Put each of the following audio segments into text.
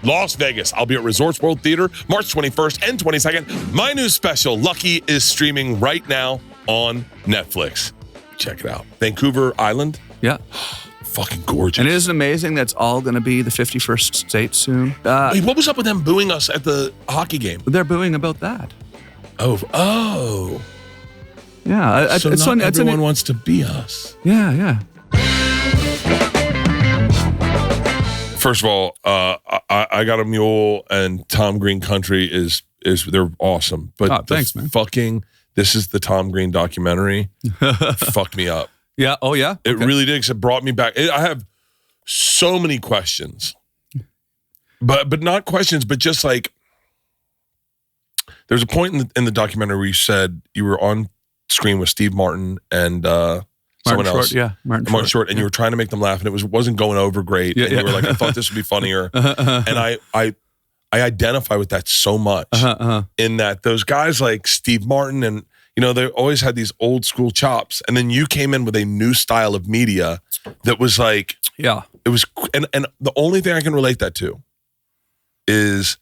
Las Vegas. I'll be at Resorts World Theater March 21st and 22nd. My new special, Lucky, is streaming right now on Netflix. Check it out. Vancouver Island. Yeah. Fucking gorgeous. And isn't it amazing that's all going to be the 51st state soon? Hey, what was up with them booing us at the hockey game? They're booing about that. Oh. Yeah. So not everyone wants to be us. Yeah. First of all, I got a mule, and Tom Green Country is they're awesome. But thanks, man. This is the Tom Green documentary. Fucked me up. Yeah. Oh, yeah. It really did, because it brought me back. I have so many questions, but not questions, but just like, there's a point in the documentary where you said you were on screen with Steve Martin and someone else. Martin Short, and you were trying to make them laugh, and it wasn't going over great. And you were like, I thought this would be funnier. And I identify with that so much in that those guys like Steve Martin and, they always had these old school chops. And then you came in with a new style of media that was like, it was, and the only thing I can relate that to is,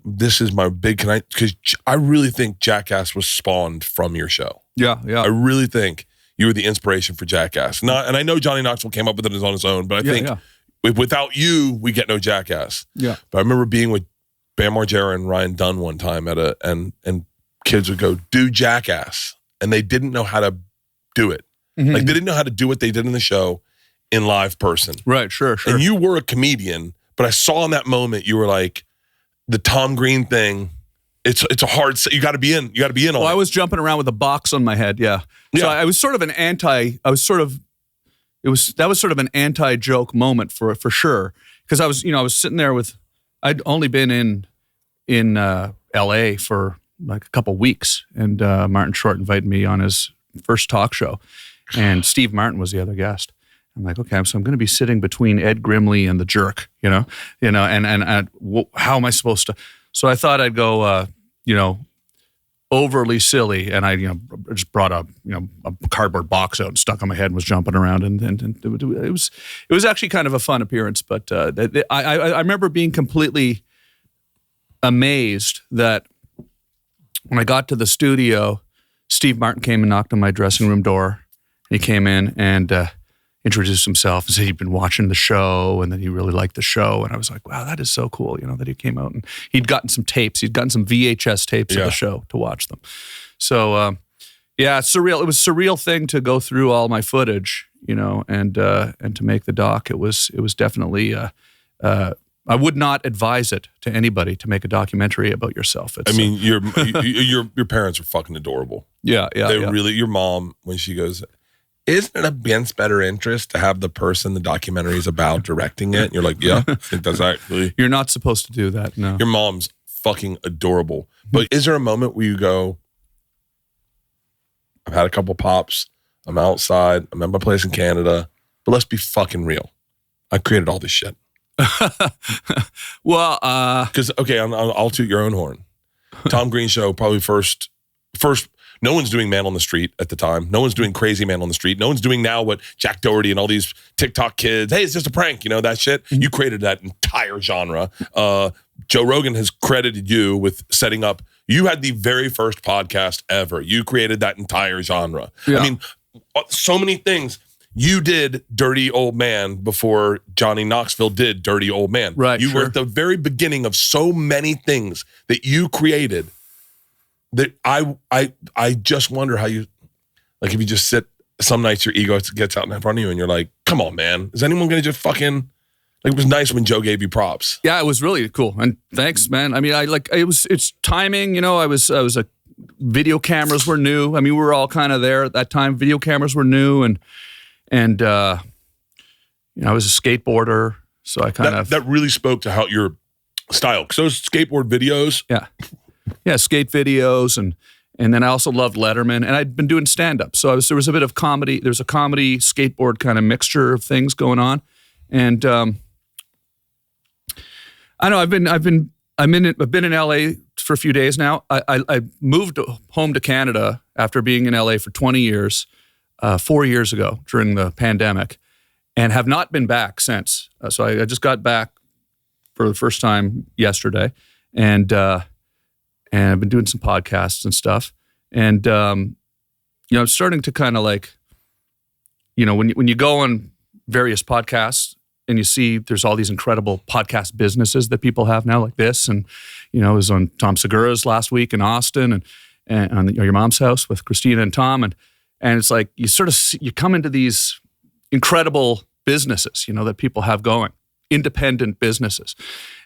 this is my big connect, because I really think Jackass was spawned from your show. Yeah. I really think you were the inspiration for Jackass. And I know Johnny Knoxville came up with it on his own, but I think without you, we get no Jackass. Yeah. But I remember being with Bam Margera and Ryan Dunn one time and kids would go, do Jackass. And they didn't know how to do it. Mm-hmm. Like, they didn't know how to do what they did in the show in live person. Right, sure. And you were a comedian, but I saw in that moment, you were like, the Tom Green thing, it's a hard, you got to be in. You got to be in on it. I was jumping around with a box on my head, yeah. So I was sort of that was sort of an anti-joke moment for sure. Because I was sitting there I'd only been in LA for like a couple weeks, and Martin Short invited me on his first talk show, and Steve Martin was the other guest. I'm like, okay, so I'm going to be sitting between Ed Grimley and the Jerk, and how am I supposed to? So I thought I'd go, overly silly, and I, just brought a cardboard box out and stuck on my head and was jumping around, and it was actually kind of a fun appearance. But I remember being completely amazed that when I got to the studio, Steve Martin came and knocked on my dressing room door. He came in and introduced himself and said he'd been watching the show and that he really liked the show. And I was like, wow, that is so cool, that he came out and he'd gotten some tapes. He'd gotten some VHS tapes of the show to watch them. So, it's surreal. It was a surreal thing to go through all my footage, and to make the doc. It was definitely, I would not advise it to anybody to make a documentary about yourself. Your parents are fucking adorable. Yeah. They really, your mom, when she goes, isn't it against better interest to have the person the documentary is about directing it? And you're like, yeah, I think that's actually. You're not supposed to do that, no. Your mom's fucking adorable. But is there a moment where you go, I've had a couple pops, I'm outside, I'm at my place in Canada, but let's be fucking real. I created all this shit. Well, because, okay, I'll toot your own horn. Tom Green show, probably first, no one's doing Man on the Street at the time. No one's doing Crazy Man on the Street. No one's doing now what Jack Doherty and all these TikTok kids, hey, it's just a prank, that shit. You created that entire genre. Joe Rogan has credited you with setting up, you had the very first podcast ever. You created that entire genre. Yeah. I mean, so many things. You did Dirty Old Man before Johnny Knoxville did Dirty Old Man. Right, you were at the very beginning of so many things that you created that I just wonder how you, like, if you just sit, some nights your ego gets out in front of you and you're like, come on, man. Is anyone going to just fucking, like, it was nice when Joe gave you props. Yeah, it was really cool. And thanks, man. I mean, it's timing, I was video cameras were new. I mean, we were all kind of there at that time. Video cameras were new and I was a skateboarder. So I that really spoke to how your style, because those skateboard videos. Yeah, skate videos, and then I also loved Letterman, and I'd been doing stand-up, so there was a bit of comedy. There's a comedy skateboard kind of mixture of things going on, and I know I've been in LA for a few days now. I moved home to Canada after being in LA for 20 years, 4 years ago during the pandemic, and have not been back since. So I just got back for the first time yesterday, and I've been doing some podcasts and stuff, and I'm starting to kind of like, when you go on various podcasts and you see there's all these incredible podcast businesses that people have now, like this, and I was on Tom Segura's last week in Austin, and on Your Mom's House with Christina and Tom, and it's like you sort of you come into these incredible businesses, that people have going, independent businesses,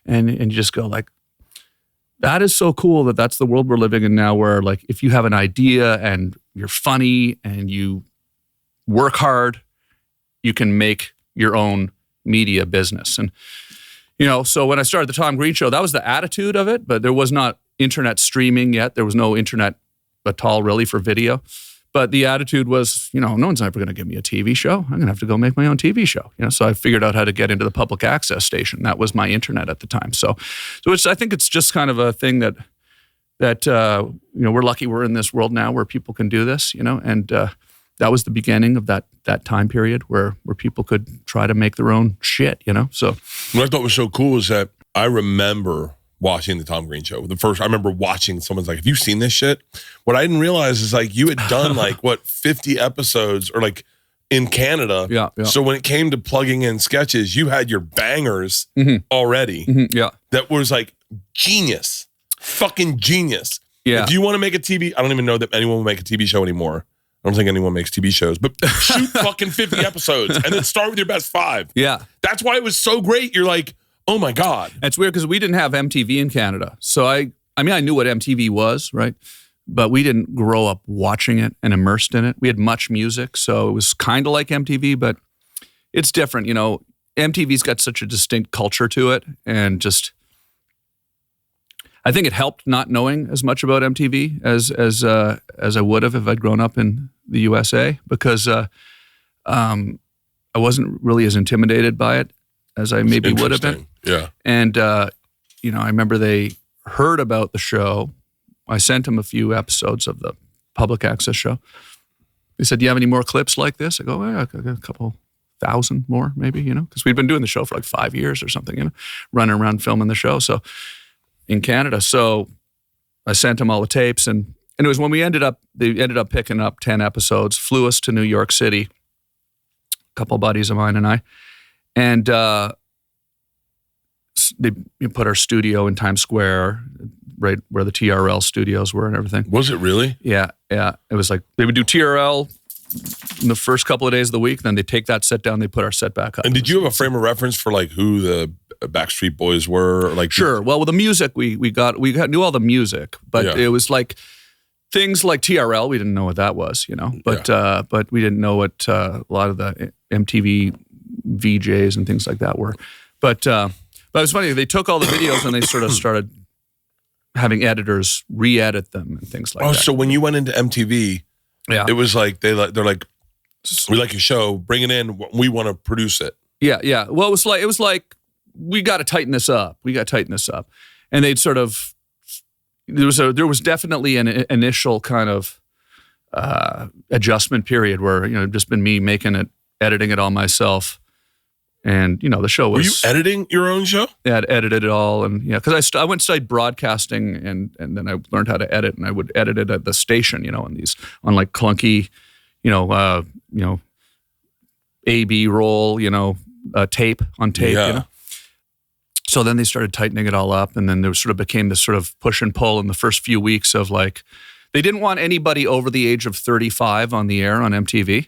and you just go like, that is so cool that's the world we're living in now, where like if you have an idea and you're funny and you work hard, you can make your own media business. And so when I started the Tom Green Show, that was the attitude of it, but there was not internet streaming yet. There was no internet at all really for video. But the attitude was, no one's ever going to give me a TV show. I'm going to have to go make my own TV show. So I figured out how to get into the public access station. That was my internet at the time. So I think it's just kind of a thing that we're lucky we're in this world now where people can do this, and that was the beginning of that time period where people could try to make their own shit, So what I thought was so cool is that I remember watching the Tom Green Show. I remember watching someone's like, have you seen this shit? What I didn't realize is like you had done 50 episodes or like in Canada. Yeah. So when it came to plugging in sketches, you had your bangers already. Yeah. That was like genius. Fucking genius. Yeah. If you want to make a TV, I don't even know that anyone will make a TV show anymore. I don't think anyone makes TV shows, but shoot fucking 50 episodes and then start with your best 5. Yeah. That's why it was so great. You're like, oh my God. It's weird because we didn't have MTV in Canada. So I knew what MTV was, right? But we didn't grow up watching it and immersed in it. We had Much Music, so it was kind of like MTV, but it's different. MTV's got such a distinct culture to it, and just I think it helped not knowing as much about MTV as I would have if I'd grown up in the USA, because I wasn't really as intimidated by it as I maybe would have been. Yeah. And, I remember they heard about the show. I sent them a few episodes of the public access show. They said, do you have any more clips like this? I go, I got a couple thousand more maybe, because we'd been doing the show for like 5 years or something, running around filming the show. So in Canada. So I sent them all the tapes, and it was when they ended up picking up 10 episodes, flew us to New York City, a couple of buddies of mine and I, and they put our studio in Times Square, right where the TRL studios were and everything. Was it really? Yeah. It was like they would do TRL in the first couple of days of the week, then they take that set down, they put our set back up. And did you have a frame of reference for like who the Backstreet Boys were? Like sure. Well, with the music, we knew all the music, but It was like things like TRL. We didn't know what that was, but we didn't know what a lot of the MTV VJs and things like that were. But it was funny. They took all the videos and they sort of started having editors re-edit them and things like that. Oh, so when you went into MTV, it was like they're like, we like your show, bring it in, we want to produce it. Yeah. Well, it was like we got to tighten this up. And they'd sort of there was definitely an initial kind of adjustment period where just been me making it, editing it all myself. And, the show was... Were you editing your own show? Yeah, I'd edited it all. And, because I went to study broadcasting and then I learned how to edit, and I would edit it at the station, on like clunky, A-B roll, tape on tape, Yeah. So then they started tightening it all up, and then there sort of became this sort of push and pull in the first few weeks of like, they didn't want anybody over the age of 35 on the air on MTV.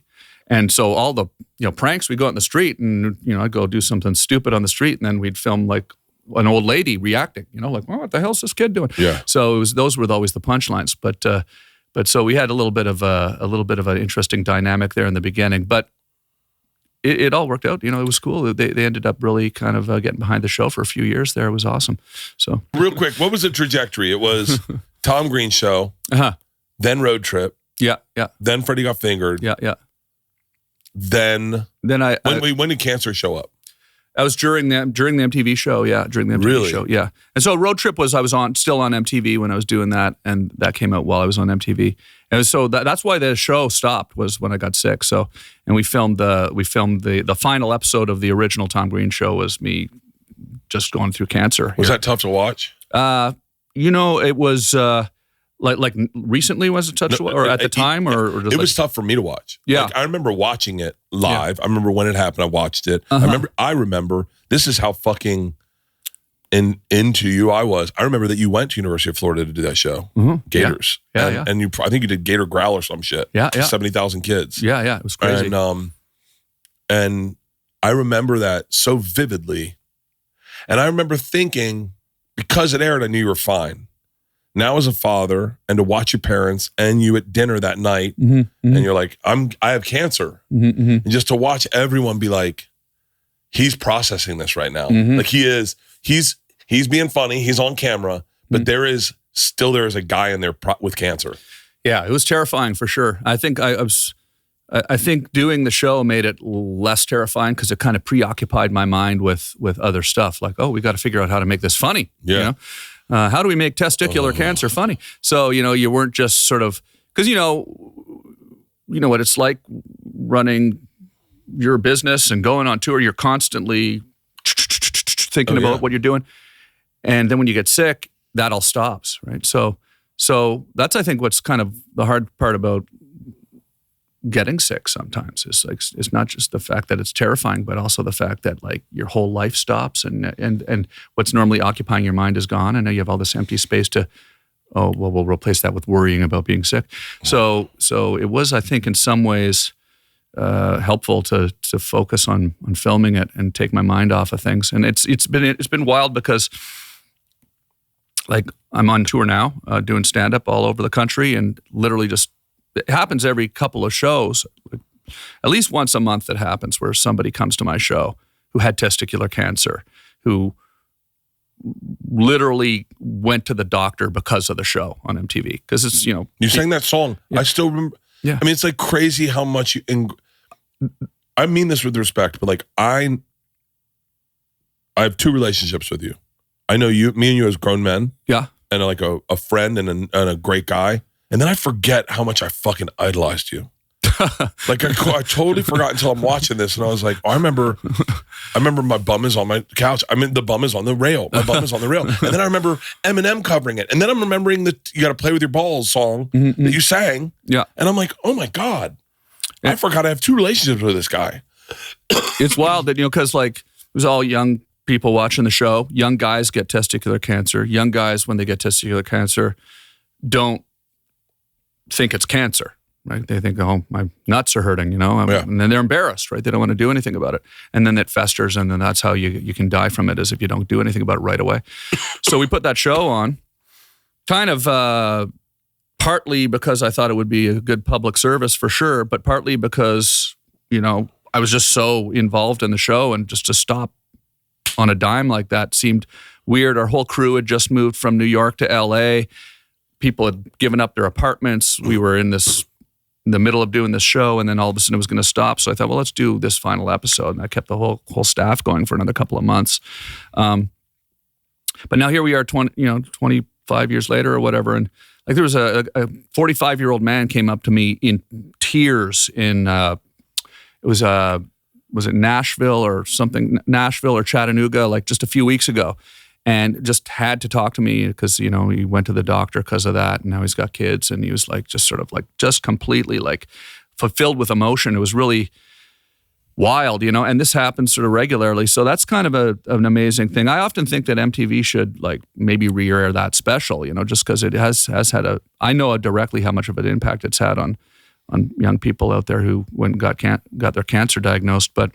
And so all the pranks, we'd go out in the street and I'd go do something stupid on the street, and then we'd film like an old lady reacting, like, well, what the hell's this kid doing? Yeah. So those were always the punchlines. But so we had a little bit of an interesting dynamic there in the beginning. But it all worked out. It was cool. They ended up really kind of getting behind the show for a few years there. It was awesome. So real quick, what was the trajectory? It was Tom Green Show, then Road Trip, yeah, then Freddie Got Fingered, yeah. Then when did Cancer show up? I was during the MTV show, during the MTV show, yeah. And so Road Trip I was still on MTV when I was doing that, and that came out while I was on MTV. And so that's why the show stopped, was when I got sick. So, and we filmed the final episode of the original Tom Green Show was me just going through cancer. Was that tough to watch? It was like recently was it tough to watch, or at the time, or just it was tough for me to watch. Yeah, like, I remember watching it live. Yeah. I remember when it happened. I watched it. I remember. This is how fucking into you I was. I remember that you went to University of Florida to do that show, Gators. Yeah. And you, I think you did Gator Growl or some shit. Yeah. 70,000 kids. Yeah. It was crazy. And I remember that so vividly. And I remember thinking, because it aired, I knew you were fine. Now as a father, and to watch your parents and you at dinner that night, and you're like, I have cancer. And just to watch everyone be like, he's processing this right now. Like he's being funny, he's on camera, but there is a guy in there with cancer. Yeah, it was terrifying for sure. I think I think doing the show made it less terrifying because it kind of preoccupied my mind with other stuff. Like, oh, we got to figure out how to make this funny. Yeah. You know? How do we make testicular cancer funny? So, you weren't just sort of, because you know what it's like running your business and going on tour. You're constantly thinking about what you're doing. And then when you get sick, that all stops, right? So that's, I think, what's kind of the hard part about getting sick sometimes is like, it's not just the fact that it's terrifying, but also the fact that like your whole life stops and what's normally occupying your mind is gone. And now you have all this empty space to, we'll replace that with worrying about being sick. So it was, I think, in some ways helpful to focus on filming it and take my mind off of things. And it's been wild because like I'm on tour now, doing stand-up all over the country, and literally just, it happens every couple of shows, at least once a month. It happens where somebody comes to my show who had testicular cancer, who literally went to the doctor because of the show on MTV. Because it's, you sang that song. Yeah. I still remember. Yeah. I mean, it's like crazy how much I mean this with respect, but like I have two relationships with you. I know me and you as grown men. Yeah. And like a friend and a great guy. And then I forget how much I fucking idolized you. Like I totally forgot until I'm watching this, and I was like, I remember my bum is on my couch. I mean, the bum is on the rail. My bum is on the rail. And then I remember Eminem covering it. And then I'm remembering that You Gotta Play With Your Balls song that you sang. Yeah. And I'm like, oh my God, I forgot I have two relationships with this guy. It's wild that, because like it was all young people watching the show. Young guys get testicular cancer. Young guys, when they get testicular cancer, don't think it's cancer, right? They think, oh, my nuts are hurting, and then they're embarrassed, right? They don't want to do anything about it. And then it festers, and then that's how you can die from it, is if you don't do anything about it right away. So we put that show on, kind of partly because I thought it would be a good public service for sure, but partly because, I was just so involved in the show, and just to stop on a dime like that seemed weird. Our whole crew had just moved from New York to LA. People had given up their apartments. We were in the middle of doing this show, and then all of a sudden it was going to stop. So I thought, well, let's do this final episode. And I kept the whole staff going for another couple of months. But now here we are 25 years later or whatever. And like there was a 45-year-old man came up to me in tears in, was it Nashville or something, Nashville or Chattanooga, like just a few weeks ago. And just had to talk to me because, he went to the doctor because of that. And now he's got kids. And he was like, just completely like fulfilled with emotion. It was really wild, and this happens sort of regularly. So that's kind of an amazing thing. I often think that MTV should like maybe re-air that special, just because it has had I know directly how much of an impact it's had on young people out there who got their cancer diagnosed. But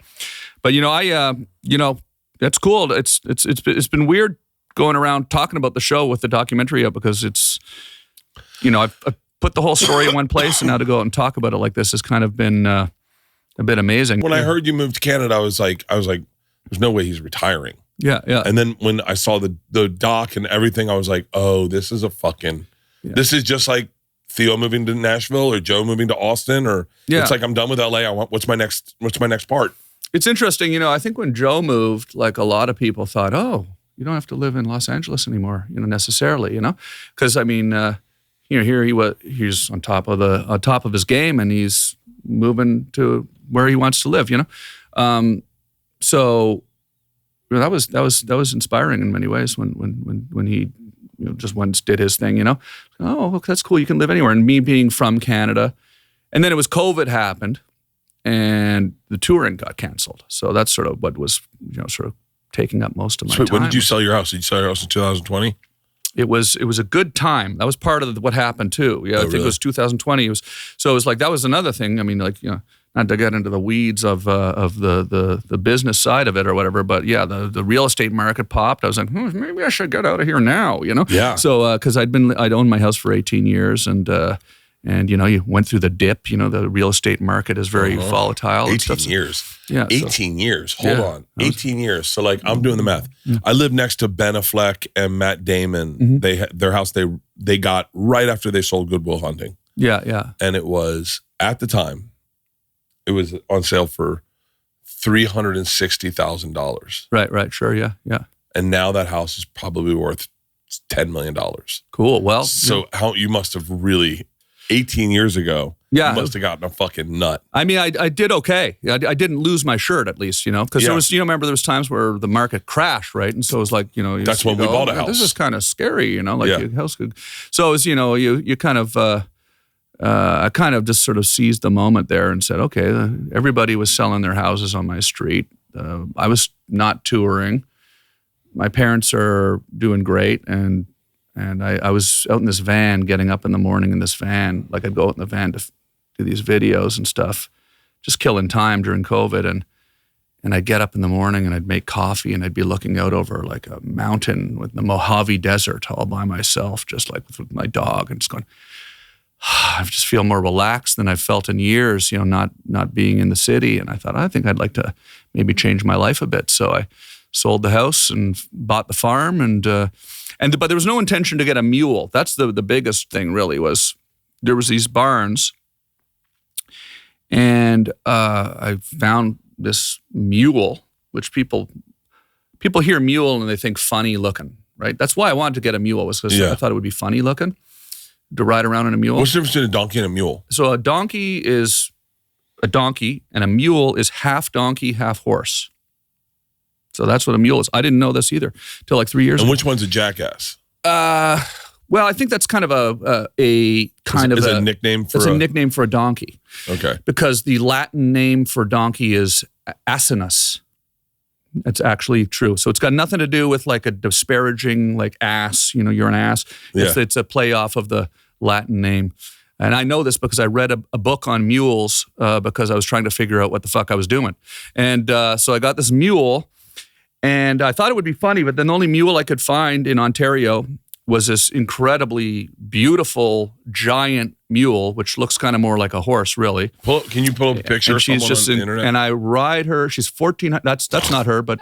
that's cool. It's been weird going around talking about the show with the documentary up, because it's, I've put the whole story in one place, and now to go out and talk about it like this has kind of been a bit amazing. When I heard you moved to Canada, I was like, there's no way he's retiring. Yeah. And then when I saw the doc and everything, I was like, oh, this is this is just like Theo moving to Nashville or Joe moving to Austin, or it's like, I'm done with LA. What's my next part? It's interesting, I think when Joe moved, like a lot of people thought, oh, you don't have to live in Los Angeles anymore, necessarily, because I mean, here he's on top of his game, and he's moving to where he wants to live, So that was inspiring in many ways when he just once did his thing. Oh, look, that's cool. You can live anywhere. And me being from Canada, and then it was COVID happened, and the touring got canceled. So that's sort of what was sort of taking up most of my time. When did you sell your house? Did you sell your house in 2020? It was a good time. That was part of what happened too. Yeah, I think it was 2020. It was like that was another thing. I mean, like not to get into the weeds of the business side of it or whatever, but yeah, the real estate market popped. I was like, maybe I should get out of here now. Yeah. So because I'd owned my house for 18 years and you went through the dip. The real estate market is very volatile. 18 years. Yeah. 18 years. Hold on. 18 years. So like I'm doing the math. I live next to Ben Affleck and Matt Damon. Their house they got right after they sold Good Will Hunting. Yeah, yeah. And it was at the time, it was on sale for $360,000. Right. Sure. Yeah. And now that house is probably worth $10 million. Cool. Well, so how you must have really 18 years ago. Yeah. You must have gotten a fucking nut. I mean, I did okay. I didn't lose my shirt at least, because there was, remember there was times where the market crashed, right? And so it was like, that's when we bought a house. This is kind of scary, your house could. So it was, you kind of, I kind of just sort of seized the moment there and said, okay, everybody was selling their houses on my street. I was not touring. My parents are doing great, and I was out in this van, getting up in the morning in this van. Like I'd go out in the van to do these videos and stuff, just killing time during COVID. And I'd get up in the morning and I'd make coffee and I'd be looking out over like a mountain with the Mojave Desert all by myself, just like with my dog, and just going, I just feel more relaxed than I've felt in years, not being in the city. And I thought, I think I'd like to maybe change my life a bit. So I sold the house and bought the farm, but there was no intention to get a mule. That's the biggest thing really was there was these barns, and I found this mule, which people hear mule and they think funny looking, right? That's why I wanted to get a mule, was because I thought it would be funny looking to ride around in a mule. What's the difference between a donkey and a mule? So a donkey is a donkey, and a mule is half donkey, half horse. So that's what a mule is. I didn't know this either till like 3 years ago. And which one's a jackass? Well, I think that's kind of a nickname for it's a nickname for a donkey. Okay. Because the Latin name for donkey is asinus. That's actually true. So it's got nothing to do with like a disparaging like ass, you're an ass. It's a play off of the Latin name. And I know this because I read a book on mules because I was trying to figure out what the fuck I was doing. And so I got this mule, and I thought it would be funny, but then the only mule I could find in Ontario was this incredibly beautiful giant mule, which looks kind of more like a horse, really. Can you pull up a picture? And she's just on the internet? And I ride her. She's 14. That's not her, but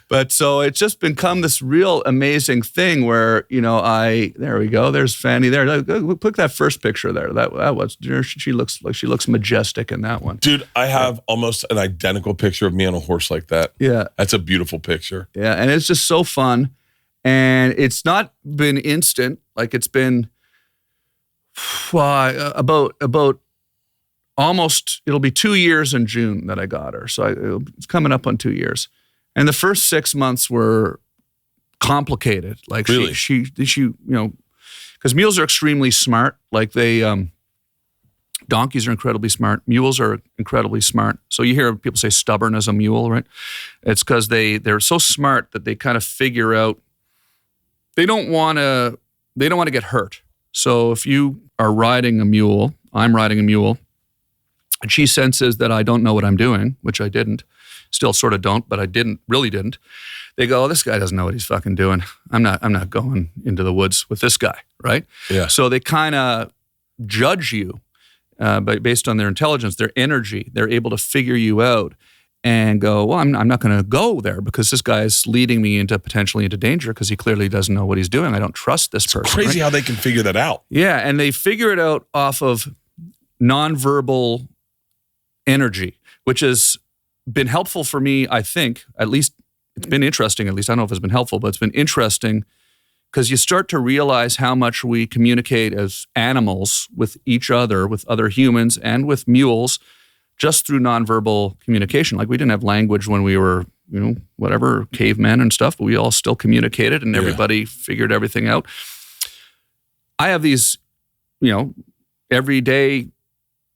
but so it's just become this real amazing thing where there we go. There's Fanny there. Click that first picture there. That was she looks majestic in that one. Dude, I have almost an identical picture of me on a horse like that. Yeah, that's a beautiful picture. Yeah, and it's just so fun. And it's not been instant. Like it's been about almost, it'll be 2 years in June that I got her. So it's coming up on 2 years. And the first 6 months were complicated. Like really? she because mules are extremely smart. Like donkeys are incredibly smart. Mules are incredibly smart. So you hear people say stubborn as a mule, right? It's because they're so smart that they kind of figure out they don't want to get hurt. So if you are riding a mule, I'm riding a mule, and she senses that I don't know what I'm doing, which I didn't, still sort of don't, but I really didn't. They go, oh, this guy doesn't know what he's fucking doing. I'm not going into the woods with this guy, right? Yeah. So they kind of judge you based on their intelligence, their energy. They're able to figure you out and go, well, I'm not going to go there because this guy is leading me potentially into danger because he clearly doesn't know what he's doing. I don't trust this person. It's crazy how they can figure that out. Yeah, and they figure it out off of nonverbal energy, which has been helpful for me, I think. At least it's been interesting. At least I don't know if it's been helpful, but it's been interesting because you start to realize how much we communicate as animals with each other, with other humans, and with mules just through nonverbal communication. Like we didn't have language when we were, whatever, cavemen and stuff, but we all still communicated and everybody figured everything out. I have these, everyday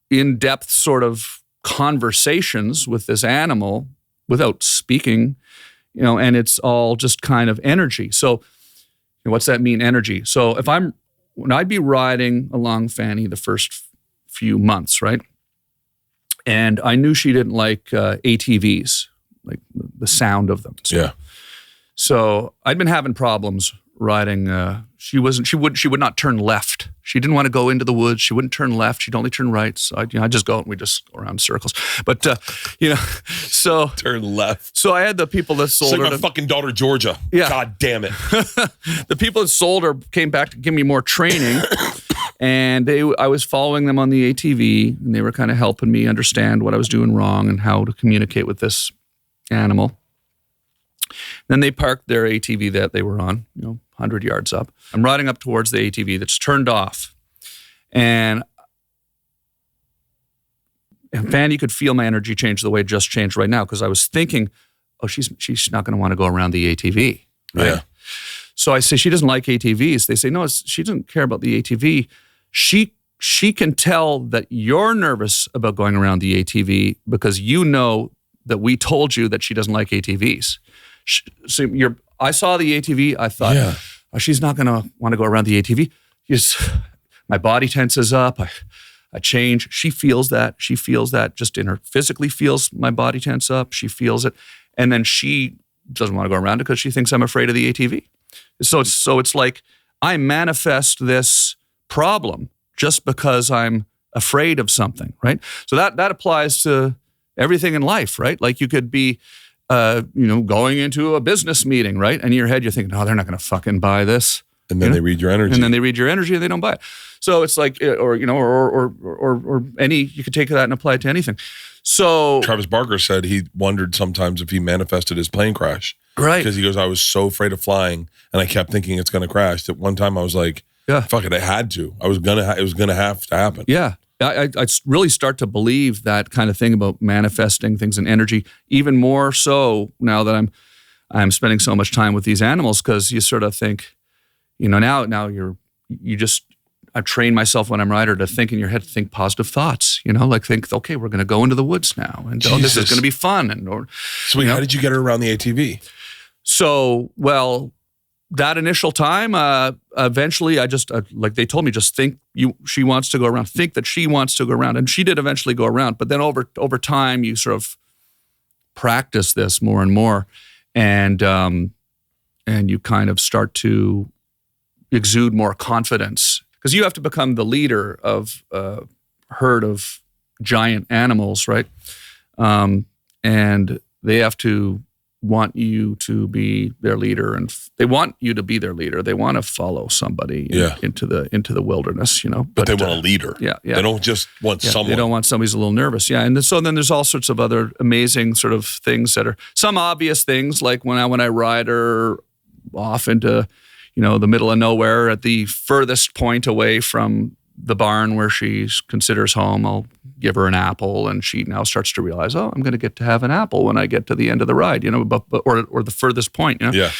in-depth sort of conversations with this animal without speaking, and it's all just kind of energy. So what's that mean, energy? So when I'd be riding along Fanny the first few months, right? And I knew she didn't like ATVs, like the sound of them. So I'd been having problems riding. She would not turn left. She didn't want to go into the woods. She wouldn't turn left. She'd only turn right. So I'd just go and we just go around in circles. But so turn left. So I had the people that sold her. It's like my fucking daughter Georgia. Yeah. God damn it. The people that sold her came back to give me more training. And I was following them on the ATV, and they were kind of helping me understand what I was doing wrong and how to communicate with this animal. Then they parked their ATV that they were on, 100 yards up. I'm riding up towards the ATV that's turned off. And Fanny could feel my energy change the way it just changed right now, because I was thinking, oh, she's not going to want to go around the ATV. Right? Yeah. So I say, she doesn't like ATVs. They say, no, she doesn't care about the ATV. She can tell that you're nervous about going around the ATV because you know that we told you that she doesn't like ATVs. I saw the ATV. I thought, oh, she's not going to want to go around the ATV. My body tenses up. I change. She feels that. She feels that just in her, physically feels my body tense up. She feels it. And then she doesn't want to go around it because she thinks I'm afraid of the ATV. So it's like I manifest this problem just because I'm afraid of something, right? So that applies to everything in life, right? Like you could be, going into a business meeting, right? And in your head, you're thinking, oh, they're not going to fucking buy this. And then they read your energy. And then they read your energy and they don't buy it. So it's like, or any, you could take that and apply it to anything. So Travis Barker said he wondered sometimes if he manifested his plane crash. Right. Because he goes, I was so afraid of flying and I kept thinking it's going to crash that one time I was like, fuck it, I had to. It was going to have to happen. Yeah. I really start to believe that kind of thing about manifesting things in energy, even more so now that I'm spending so much time with these animals, because you sort of think, now I've trained myself when I'm rider to think in your head, think positive thoughts, think, okay, we're going to go into the woods now and this is going to be fun. So how did you get her around the ATV? So, that initial time, eventually I just, like they told me, just think she wants to go around, think that she wants to go around. And she did eventually go around. But then over time, you sort of practice this more and more. And you kind of start to exude more confidence. Because you have to become the leader of a herd of giant animals, right? And they have to want you to be their leader, and they want you to be their leader. They want to follow somebody into the wilderness, But they want a leader. Yeah. They don't just want someone. They don't want somebody who's a little nervous. Yeah, and so then there's all sorts of other amazing sort of things that are some obvious things, like when I ride her off into the middle of nowhere at the furthest point away from the barn where she considers home, I'll give her an apple, and she now starts to realize, oh, I'm going to get to have an apple when I get to the end of the ride, or the furthest point. Yeah.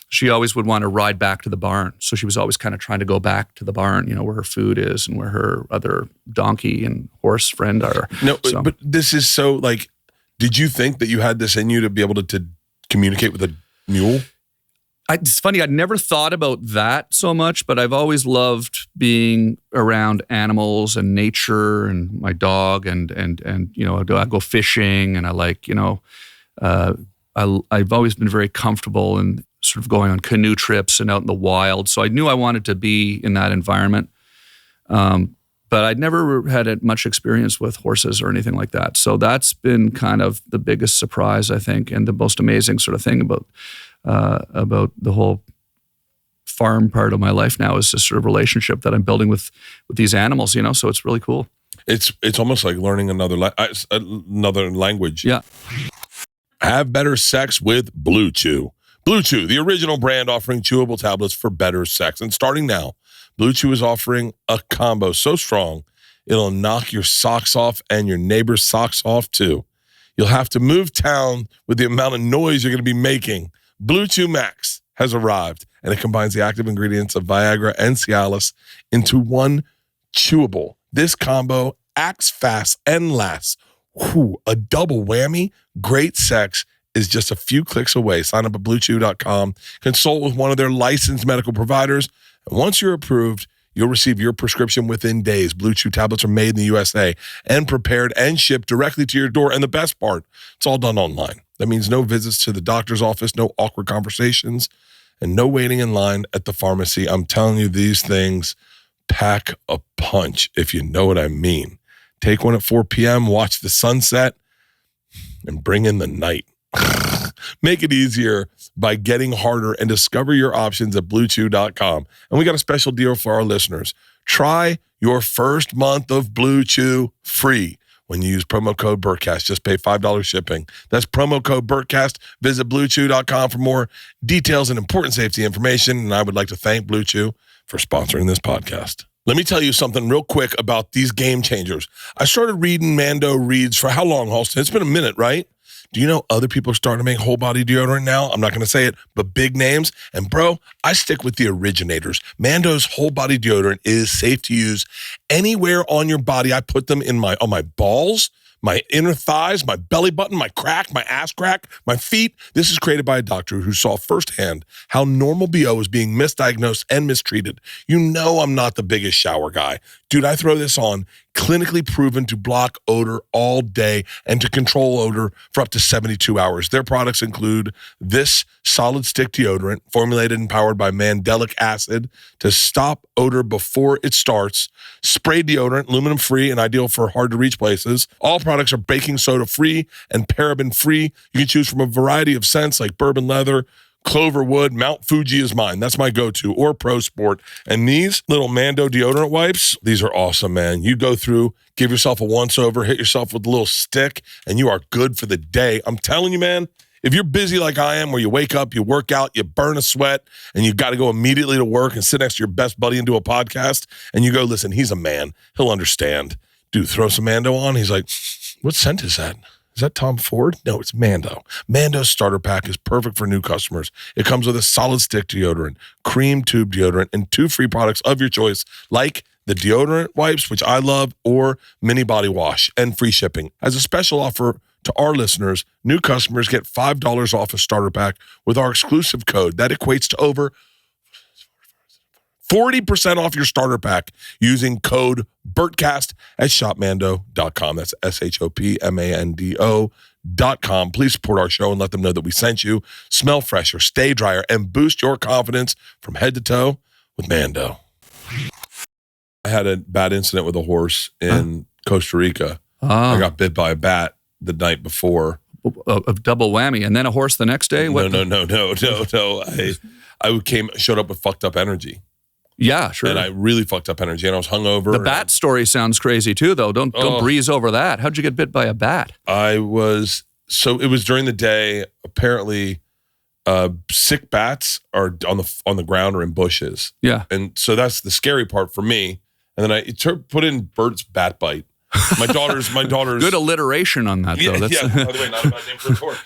She always would want to ride back to the barn, so she was always kind of trying to go back to the barn, where her food is and where her other donkey and horse friend are. No, but this is so like, did you think that you had this in you to be able to communicate with a mule? It's funny, I'd never thought about that so much, but I've always loved being around animals and nature and my dog and I go fishing, and I like, I've always been very comfortable in sort of going on canoe trips and out in the wild. So I knew I wanted to be in that environment. But I'd never had much experience with horses or anything like that. So that's been kind of the biggest surprise, I think, and the most amazing sort of thing about the whole farm part of my life now is this sort of relationship that I'm building with these animals, so it's really cool. It's almost like learning another language. Yeah. Have better sex with Blue Chew. Blue Chew, the original brand offering chewable tablets for better sex. And starting now, Blue Chew is offering a combo so strong, It'll knock your socks off and your neighbor's socks off too. You'll have to move town with the amount of noise you're going to be making. Blue Chew Max has arrived, and it combines the active ingredients of Viagra and Cialis into one chewable. This combo acts fast and lasts. Whew, a double whammy. Great sex is just a few clicks away. Sign up at BlueChew.com. Consult with one of their licensed medical providers. And once you're approved, you'll receive your prescription within days. Blue Chew tablets are made in the USA and prepared and shipped directly to your door. And the best part, it's all done online. That means no visits to the doctor's office, no awkward conversations, and no waiting in line at the pharmacy. I'm telling you, these things pack a punch, if you know what I mean. Take one at 4 p.m., watch the sunset, and bring in the night. Make it easier by getting harder and discover your options at BlueChew.com. And we got a special deal for our listeners. Try your first month of Blue Chew free when you use promo code Bertcast. Just pay $5 shipping. That's promo code Bertcast. Visit BlueChew.com for more details and important safety information. And I would like to thank Blue Chew for sponsoring this podcast. Let me tell you something real quick about these game changers. I started reading Mando reads for how long, Halston? It's been a minute, right? Do you know other people are starting to make whole body deodorant now? I'm not going to say it, but big names. And bro, I stick with the originators. Mando's whole body deodorant is safe to use anywhere on your body. I put them on my balls, my inner thighs, my belly button, my crack, my ass crack, my feet. This is created by a doctor who saw firsthand how normal BO is being misdiagnosed and mistreated. You know I'm not the biggest shower guy. Dude, I throw this on, clinically proven to block odor all day and to control odor for up to 72 hours. Their products include this solid stick deodorant, formulated and powered by mandelic acid to stop odor before it starts, spray deodorant, aluminum-free and ideal for hard-to-reach places. All products are baking soda-free and paraben-free. You can choose from a variety of scents like bourbon leather, Clover Wood, Mount Fuji is mine. That's my go-to, or Pro Sport. And these little Mando deodorant wipes, these are awesome, man. You go through, give yourself a once-over, hit yourself with a little stick, and you are good for the day. I'm telling you, man, if you're busy like I am, where you wake up, you work out, you burn a sweat, and you got to go immediately to work and sit next to your best buddy and do a podcast, and you go, listen, he's a man. He'll understand. Dude, throw some Mando on. He's like, what scent is that? Is that Tom Ford? No, it's Mando. Mando's starter pack is perfect for new customers. It comes with a solid stick deodorant, cream tube deodorant, and 2 free products of your choice, like the deodorant wipes, which I love, or mini body wash, and free shipping. As a special offer to our listeners, new customers get $5 off a starter pack with our exclusive code. That equates to over 40% off your starter pack using code Bertcast at shopmando.com. That's SHOPMANDO.com. Please support our show and let them know that we sent you. Smell fresher, stay drier, and boost your confidence from head to toe with Mando. I had a bad incident with a horse in Costa Rica. I got bit by a bat the night before. A double whammy, and then a horse the next day? No. I showed up with fucked up energy. Yeah, sure. And I really fucked up energy, and I was hungover. The bat story sounds crazy too, though. Don't breeze over that. How'd you get bit by a bat? It was during the day. Apparently, sick bats are on the ground or in bushes. Yeah, and so that's the scary part for me. And then I put in Bert's bat bite. My daughter's good alliteration on that, though. Yeah. By the way, not a bad name for a horse.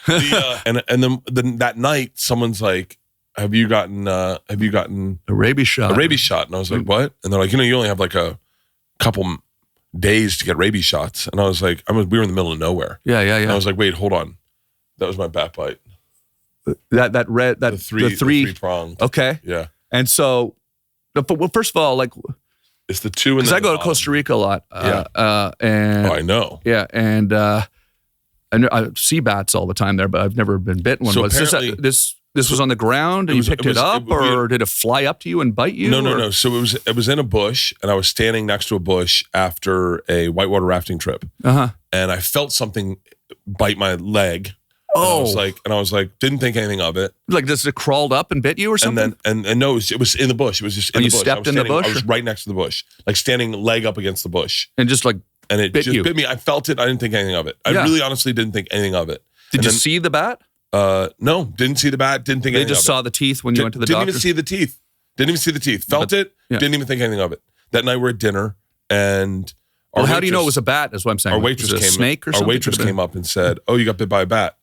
And then that night, someone's like, Have you gotten a rabies shot? A rabies shot. And I was like, what? And they're like, you only have like a couple days to get rabies shots. And I was like, we were in the middle of nowhere. Yeah. And I was like, wait, hold on. That was my bat bite. The three pronged. Okay. Yeah. And so, well, first of all, like, it's the 2 and because I go to Costa Rica a lot. And I know. Yeah, and I see bats all the time there, but I've never been bitten one. So This was on the ground, and you picked it up, or did it fly up to you and bite you? No. So it was in a bush, and I was standing next to a bush after a whitewater rafting trip, and I felt something bite my leg. Oh, and I was like, didn't think anything of it. Like, does it crawled up and bit you or something? And no, it was in the bush. It was just in the bush. You stepped in the bush? I was right next to the bush, like standing leg up against the bush, and just like, and it just bit me. I felt it. I didn't think anything of it. I really, honestly, didn't think anything of it. Did you see the bat? No, didn't see the bat. Didn't think anything of it. They just saw the teeth when you went to the doctor? Didn't even see the teeth. Felt it. Yeah. Didn't even think anything of it. That night we're at dinner, and Well, how do you know it was a bat? Is what I'm saying. Our waitress was it a snake or something? Our waitress came up and said, "Oh, you got bit by a bat."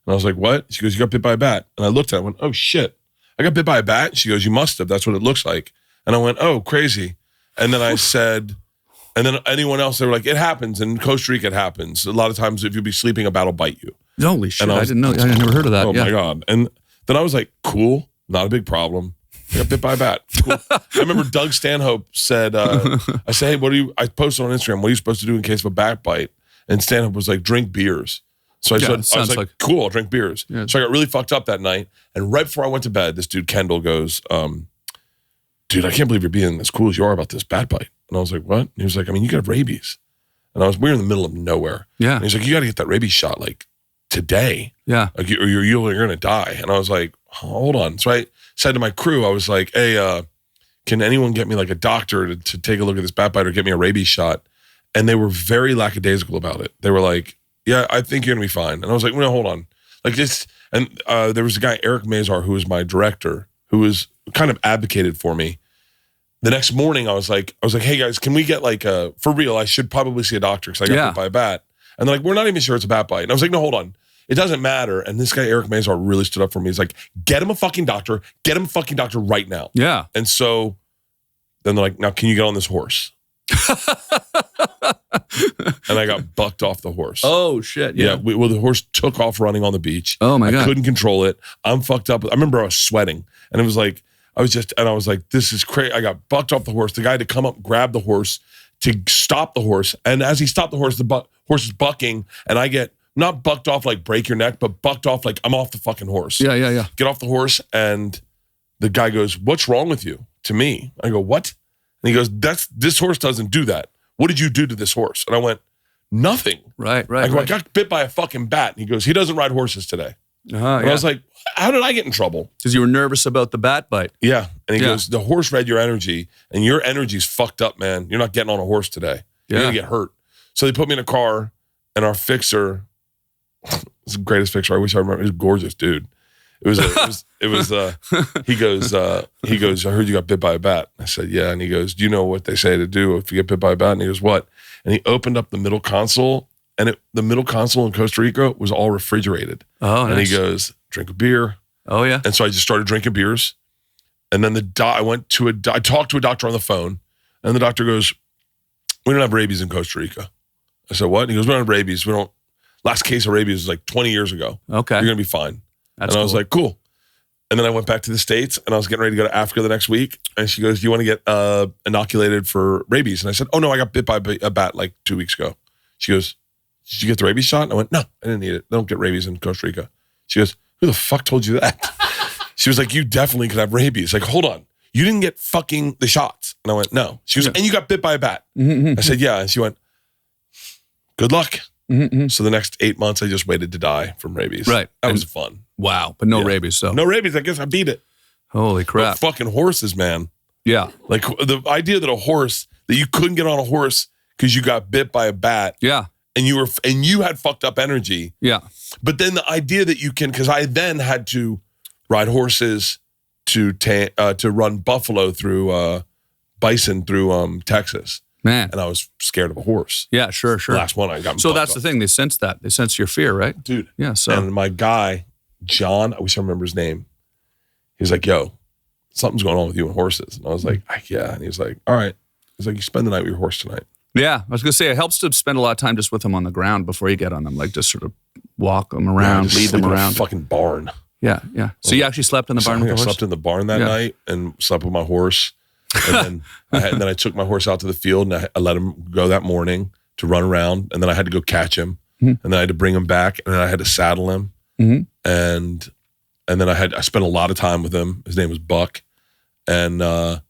And I was like, "What?" She goes, "You got bit by a bat." And I looked at it and went, "Oh shit, I got bit by a bat." And she goes, "You must have. That's what it looks like." And I went, "Oh, crazy." And then I said, and then anyone else, they were like, "It happens. In Costa Rica, it happens. A lot of times if you'll be sleeping, a bat will bite you." Holy shit, I didn't know. I never heard of that. Oh my God. And then I was like, cool, not a big problem. I got bit by a bat. Cool. I remember Doug Stanhope said, I said, hey, I posted on Instagram, what are you supposed to do in case of a bat bite? And Stanhope was like, drink beers. So I was like, cool, I'll drink beers. Yeah. So I got really fucked up that night. And right before I went to bed, this dude, Kendall, goes, dude, I can't believe you're being as cool as you are about this bat bite. And I was like, what? And he was like, I mean, you got rabies. And we were in the middle of nowhere. Yeah. And he's like, you got to get that rabies shot like today. Yeah. Like, or you're going to die. And I was like, hold on. So I said to my crew, I was like, hey, can anyone get me like a doctor to take a look at this bat bite or get me a rabies shot? And they were very lackadaisical about it. They were like, yeah, I think you're going to be fine. And I was like, no, hold on. Like this. And there was a guy, Eric Mazar, who was my director, who was kind of advocated for me. The next morning, I was like, hey guys, can we get like for real? I should probably see a doctor because I got bit by a bat. And they're like, we're not even sure it's a bat bite. And I was like, no, hold on. It doesn't matter. And this guy, Eric Mazar, really stood up for me. He's like, get him a fucking doctor. Get him a fucking doctor right now. Yeah. And so then they're like, now can you get on this horse? And I got bucked off the horse. Oh, shit. Yeah. Well, the horse took off running on the beach. Oh, my God. I couldn't control it. I'm fucked up. I remember I was sweating. And it was like, I was like, this is crazy. I got bucked off the horse. The guy had to come up, grab the horse to stop the horse. And as he stopped the horse is bucking. And I get not bucked off like break your neck, but bucked off like I'm off the fucking horse. Yeah. Get off the horse. And the guy goes, what's wrong with you? To me. I go, what? And he goes, this horse doesn't do that. What did you do to this horse? And I went, nothing. Right. I go, I got bit by a fucking bat. And he goes, he doesn't ride horses today. And I was like, how did I get in trouble? Because you were nervous about the bat bite. Yeah. And he goes, the horse read your energy, and your energy's fucked up, man. You're not getting on a horse today. You're going to get hurt. So they put me in a car, and our fixer, it's the greatest fixer. I wish I remember. He was a gorgeous dude. He goes, I heard you got bit by a bat. I said, yeah. And he goes, do you know what they say to do if you get bit by a bat? And he goes, what? And he opened up the middle console, and the middle console in Costa Rica was all refrigerated. Oh, and he goes, drink a beer. Oh, yeah. And so I just started drinking beers. And then I talked to a doctor on the phone, and the doctor goes, we don't have rabies in Costa Rica. I said, what? And he goes, we don't have rabies. Last case of rabies was like 20 years ago. Okay. You're going to be fine. That's I was like, cool. And then I went back to the States, and I was getting ready to go to Africa the next week. And she goes, do you want to get inoculated for rabies? And I said, oh, no, I got bit by a bat like 2 weeks ago. She goes, did you get the rabies shot? And I went, no, I didn't need it. They don't get rabies in Costa Rica. She goes, who the fuck told you that? She was like, you definitely could have rabies. Like, hold on. You didn't get fucking the shots. And I went, no. She was, and you got bit by a bat. I said, yeah. And she went, good luck. So the next 8 months, I just waited to die from rabies. Right. That was fun. Wow. But no rabies. So no rabies. I guess I beat it. Holy crap. But fucking horses, man. Yeah. Like the idea that you couldn't get on a horse because you got bit by a bat. Yeah. And you had fucked up energy. Yeah. But then the idea that you can, because I then had to ride horses to run buffalo through bison through Texas. Man. And I was scared of a horse. Yeah, sure. The last one I got. So that's the thing. They sense that. They sense your fear, right? Dude. Yeah. So. And my guy, John, I wish I remember his name. He was like, yo, something's going on with you and horses. And I was like, yeah. And he was like, all right. He's like, you spend the night with your horse tonight. Yeah. I was going to say, it helps to spend a lot of time just with them on the ground before you get on them. Like just sort of walk them around, lead them around. In a fucking barn. Yeah. So you actually slept in the barn with the horse? I slept in the barn that night and slept with my horse. And then I took my horse out to the field, and I let him go that morning to run around. And then I had to go catch him, and then I had to bring him back, and then I had to saddle him. And then I spent a lot of time with him. His name was Buck, and I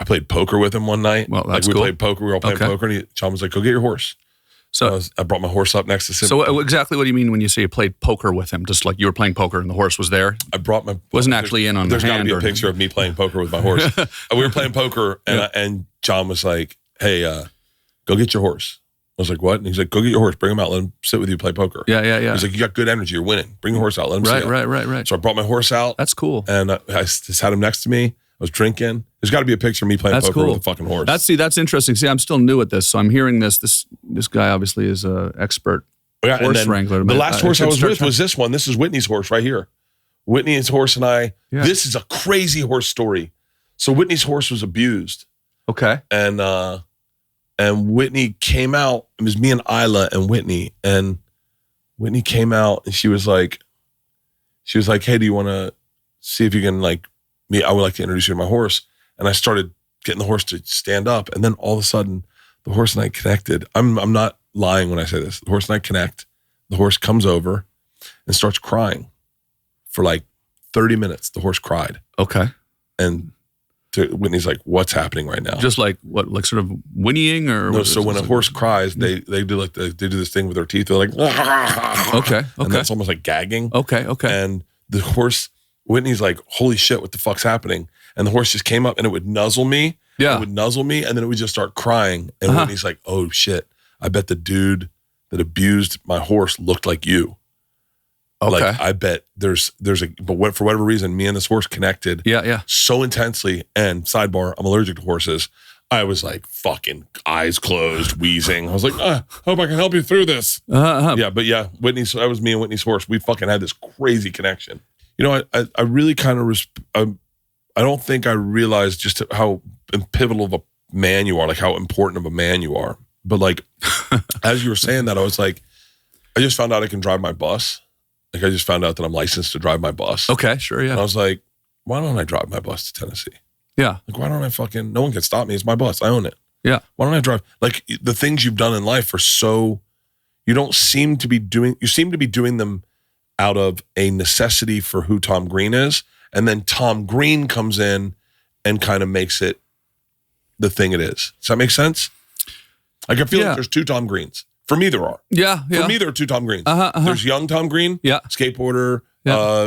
played poker with him one night. Well, that's we cool. played poker. We were all playing poker, and John was like, "Go get your horse." So I brought my horse up next to him. So exactly what do you mean when you say you played poker with him? Just like you were playing poker and the horse was there? I brought my... Wasn't actually in on the hand. There's got to be a picture of me playing poker with my horse. We were playing poker, and John was like, hey, go get your horse. I was like, what? And he's like, go get your horse. Bring him out. Let him sit with you, play poker. Yeah. He's like, you got good energy. You're winning. Bring your horse out. Let him see it. Right. So I brought my horse out. That's cool. And I just had him next to me. was drinking. There's got to be a picture of me playing poker with a fucking horse. That's interesting. See, I'm still new at this, so I'm hearing this. This guy obviously is an expert horse wrangler. The last horse I was with was this one. This is Whitney's horse right here. Whitney's horse and I. Yeah. This is a crazy horse story. So Whitney's horse was abused. Okay. And Whitney came out. It was me and Isla and Whitney. And Whitney came out and she was like, hey, do you want to see if you can I would like to introduce you to my horse. And I started getting the horse to stand up. And then all of a sudden, the horse and I connected. I'm not lying when I say this. The horse and I connect. The horse comes over and starts crying for 30 minutes. The horse cried. Okay. And Whitney's like, what's happening right now? Just what, sort of whinnying or? No, so when a horse cries, they do they do this thing with their teeth. They're like, okay. And that's almost like gagging. Okay. And the horse, Whitney's like, holy shit, what the fuck's happening? And the horse just came up and it would nuzzle me. Yeah. It would nuzzle me and then it would just start crying. And Whitney's like, oh shit, I bet the dude that abused my horse looked like you. Okay. I bet but for whatever reason, me and this horse connected so intensely. And sidebar, I'm allergic to horses. I was like fucking eyes closed, wheezing. I was like, hope I can help you through this. Yeah, but yeah, that was me and Whitney's horse. We fucking had this crazy connection. You know, I really kind of, I don't think I realized just how pivotal of a man you are, how important of a man you are. But as you were saying that, I was like, I just found out I can drive my bus. I just found out that I'm licensed to drive my bus. Okay, sure, yeah. And I was like, why don't I drive my bus to Tennessee? Yeah. Why don't I no one can stop me. It's my bus. I own it. Yeah. Why don't I drive? The things you've done in life are so, you seem to be doing them out of a necessity for who Tom Green is. And then Tom Green comes in and kind of makes it the thing it is. Does that make sense? I feel like there's two Tom Greens. For me, there are. Yeah. For me, there are two Tom Greens. There's young Tom Green, skateboarder,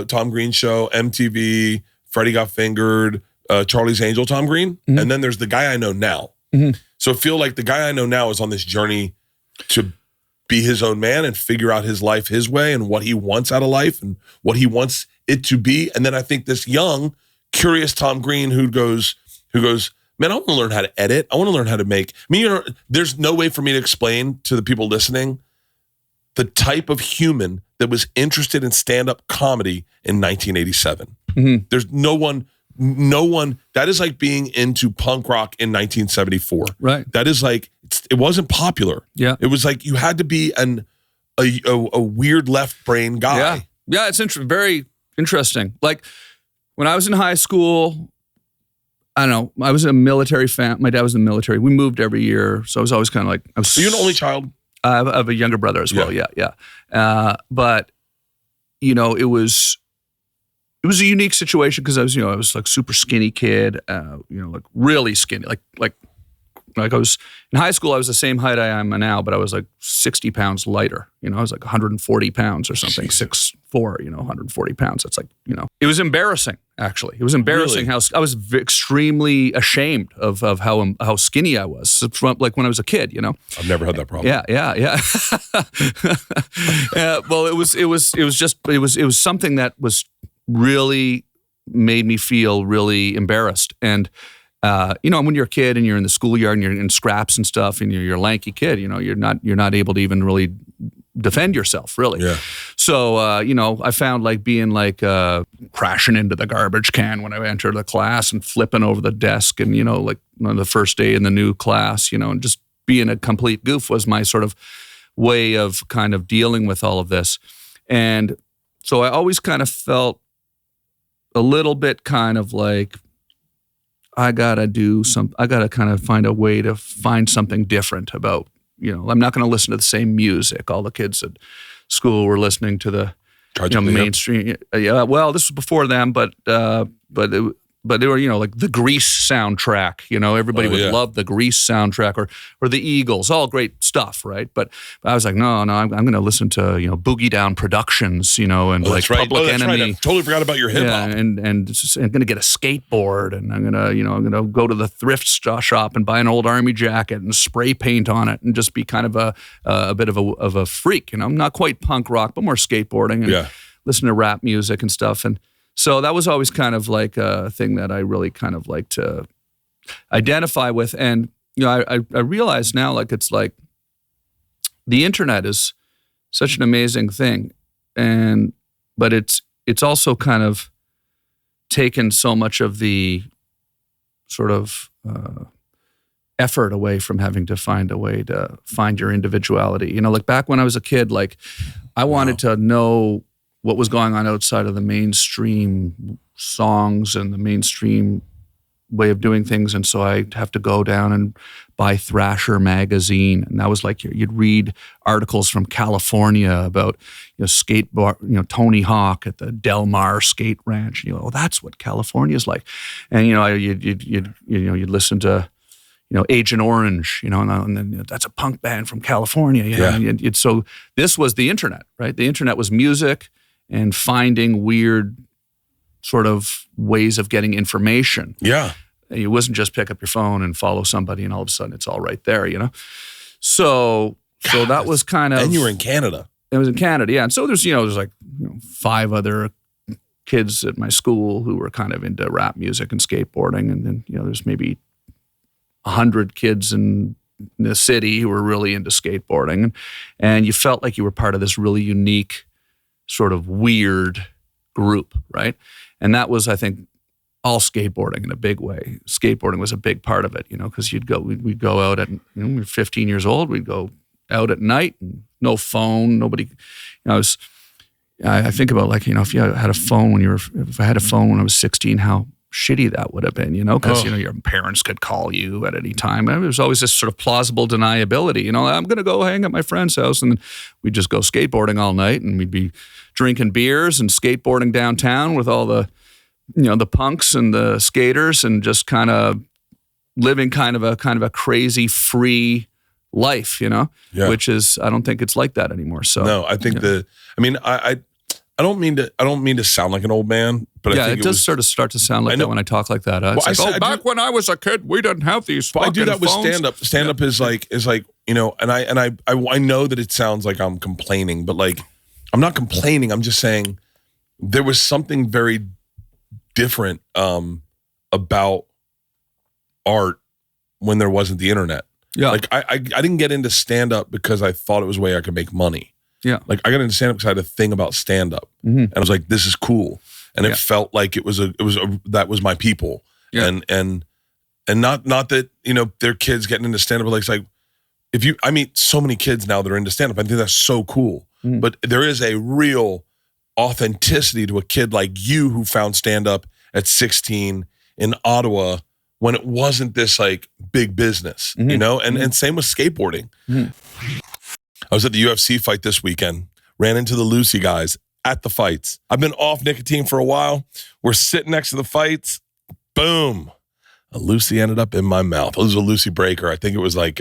Tom Green Show, MTV, Freddie Got Fingered, Charlie's Angel Tom Green. Mm-hmm. And then there's the guy I know now. Mm-hmm. So I feel like the guy I know now is on this journey to be his own man and figure out his life his way and what he wants out of life and what he wants it to be. And then I think this young, curious Tom Green who goes, man, I want to learn how to edit. I want to learn how to make. There's no way for me to explain to the people listening the type of human that was interested in stand-up comedy in 1987. Mm-hmm. There's no one. That is like being into punk rock in 1974. Right. That is it wasn't popular. Yeah. It was you had to be a weird left brain guy. Yeah. Yeah. It's very interesting. When I was in high school, I don't know. I was a military fan. My dad was in the military. We moved every year, so I was always kind of Are you an only child? I have a younger brother as well. Yeah. But it was a unique situation because I was super skinny kid. Really skinny. I was in high school. I was the same height I am now, but I was 60 pounds lighter. I was 140 pounds or something. 6'4", 140 pounds. That's it was embarrassing. Actually, it was embarrassing how I was extremely ashamed of how skinny I was from when I was a kid. I've never had that problem. Yeah. Well, it was something that was really made me feel really embarrassed. And when you're a kid and you're in the schoolyard and you're in scraps and stuff, and you're a lanky kid, you're not able to even really defend yourself, really. Yeah. So, I found being crashing into the garbage can when I entered the class and flipping over the desk and, on the first day in the new class, and just being a complete goof was my sort of way of kind of dealing with all of this. And so I always kind of felt a little bit kind of I gotta kind of find a way to find something different about, I'm not going to listen to the same music. All the kids at school were listening to the mainstream. Yeah, well, this was before them, but they were, the Grease soundtrack. Everybody would love the Grease soundtrack or the Eagles. All great stuff, right? But I was like, no, I'm going to listen to Boogie Down Productions, and Public Enemy. Right. I totally forgot about your hip hop. And I'm going to get a skateboard, and I'm going to go to the thrift shop and buy an old army jacket and spray paint on it, and just be kind of a bit of a freak. I'm not quite punk rock, but more skateboarding and listen to rap music and stuff. And So that was always kind of like a thing that I really kind of like to identify with. And, I realize now, like, it's like the internet is such an amazing thing. But it's also kind of taken so much of the sort of effort away from having to find a way to find your individuality. Like back when I was a kid, like I wanted to know what was going on outside of the mainstream songs and the mainstream way of doing things. And so I'd have to go down and buy Thrasher magazine. And that was like, you'd read articles from California about, skateboard, Tony Hawk at the Del Mar skate ranch. And that's what California's like. And, you'd listen to, Agent Orange, and then that's a punk band from California. And so this was the internet, right? The internet was music and finding weird sort of ways of getting information. Yeah. It wasn't just pick up your phone and follow somebody and all of a sudden it's all right there, So that was kind of... And you were in Canada. It was in Canada, yeah. And so there's like 5 other kids at my school who were kind of into rap music and skateboarding. And then, there's maybe 100 kids in the city who were really into skateboarding. And you felt like you were part of this really unique sort of weird group, right? And that was, I think, all skateboarding in a big way. Skateboarding was a big part of it, because we'd go out at, we were 15 years old, we'd go out at night, and no phone, nobody, I think about like, if you had a phone if I had a phone when I was 16, how shitty that would have been, because, your parents could call you at any time. And there was always this sort of plausible deniability, I'm going to go hang at my friend's house, and we'd just go skateboarding all night, and we'd be drinking beers and skateboarding downtown with all the, the punks and the skaters, and just kind of living kind of a crazy free life, which is, I don't think it's like that anymore. So no, I think I don't mean to sound like an old man, but I think it does sort of start to sound like that when I talk like that. It's back when I was a kid, we didn't have these fucking phones. I do that with stand-up. Stand-up is like, and I know that it sounds like I'm complaining, but like, I'm not complaining. I'm just saying there was something very different about art when there wasn't the internet. Yeah. Like I didn't get into stand-up because I thought it was a way I could make money. Yeah. Like I got into stand-up because I had a thing about stand-up. Mm-hmm. And I was like, this is cool. And it felt like it was that was my people. Yeah. And not that, their kids getting into stand-up, but like I meet so many kids now that are into stand-up. I think that's so cool. Mm-hmm. But there is a real authenticity to a kid like you who found stand-up at 16 in Ottawa when it wasn't this like big business, mm-hmm. And same with skateboarding. Mm-hmm. I was at the UFC fight this weekend, ran into the Lucy guys at the fights. I've been off nicotine for a while. We're sitting next to the fights. Boom. A Lucy ended up in my mouth. It was a Lucy breaker. I think it was like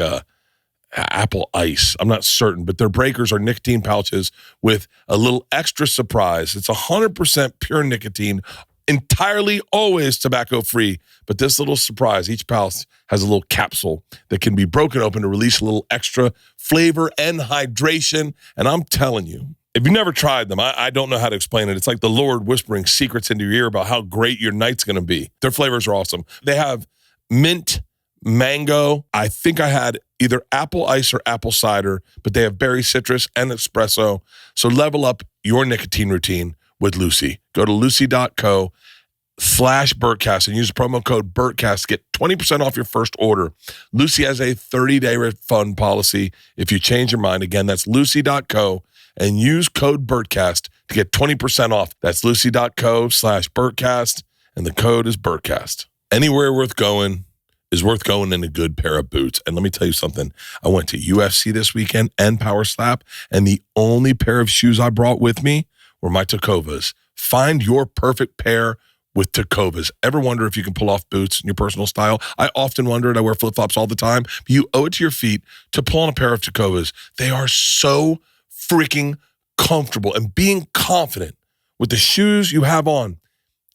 apple ice. I'm not certain, but their breakers are nicotine pouches with a little extra surprise. It's 100% pure nicotine, entirely always tobacco free. But this little surprise, each pouch has a little capsule that can be broken open to release a little extra flavor and hydration. And I'm telling you, if you've never tried them, I don't know how to explain it. It's like the Lord whispering secrets into your ear about how great your night's going to be. Their flavors are awesome. They have mint, mango. I think I had either apple ice or apple cider, but they have berry citrus and espresso. So level up your nicotine routine with Lucy. Go to lucy.co/Bertcast and use promo code Bertcast to get 20% off your first order. Lucy has a 30-day refund policy if you change your mind. Again, that's lucy.co and use code Bertcast to get 20% off. That's lucy.co/Bertcast and the code is Bertcast. Anywhere worth going is worth going in a good pair of boots. And let me tell you something. I went to UFC this weekend and Power Slap, and the only pair of shoes I brought with me were my Tacovas. Find your perfect pair with Tacovas. Ever wonder if you can pull off boots in your personal style? I often wondered. I wear flip-flops all the time. But you owe it to your feet to pull on a pair of Tacovas. They are so freaking comfortable. And being confident with the shoes you have on,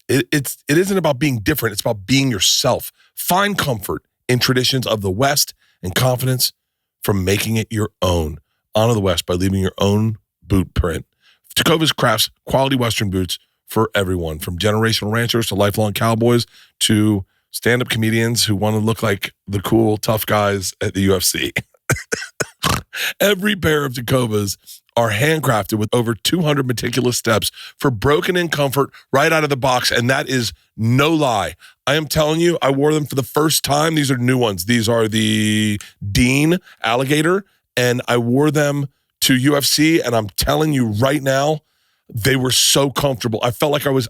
it isn't about being different. It's about being yourself. Find comfort in traditions of the West and confidence from making it your own. Honor the West by leaving your own boot print. Tacovas crafts quality Western boots for everyone, from generational ranchers to lifelong cowboys to stand-up comedians who want to look like the cool, tough guys at the UFC. Every pair of Tecovas are handcrafted with over 200 meticulous steps for broken-in comfort right out of the box, and that is no lie. I am telling you, I wore them for the first time. These are new ones. These are the Dean Alligator, and I wore them to UFC, and I'm telling you right now, they were so comfortable. I felt like I was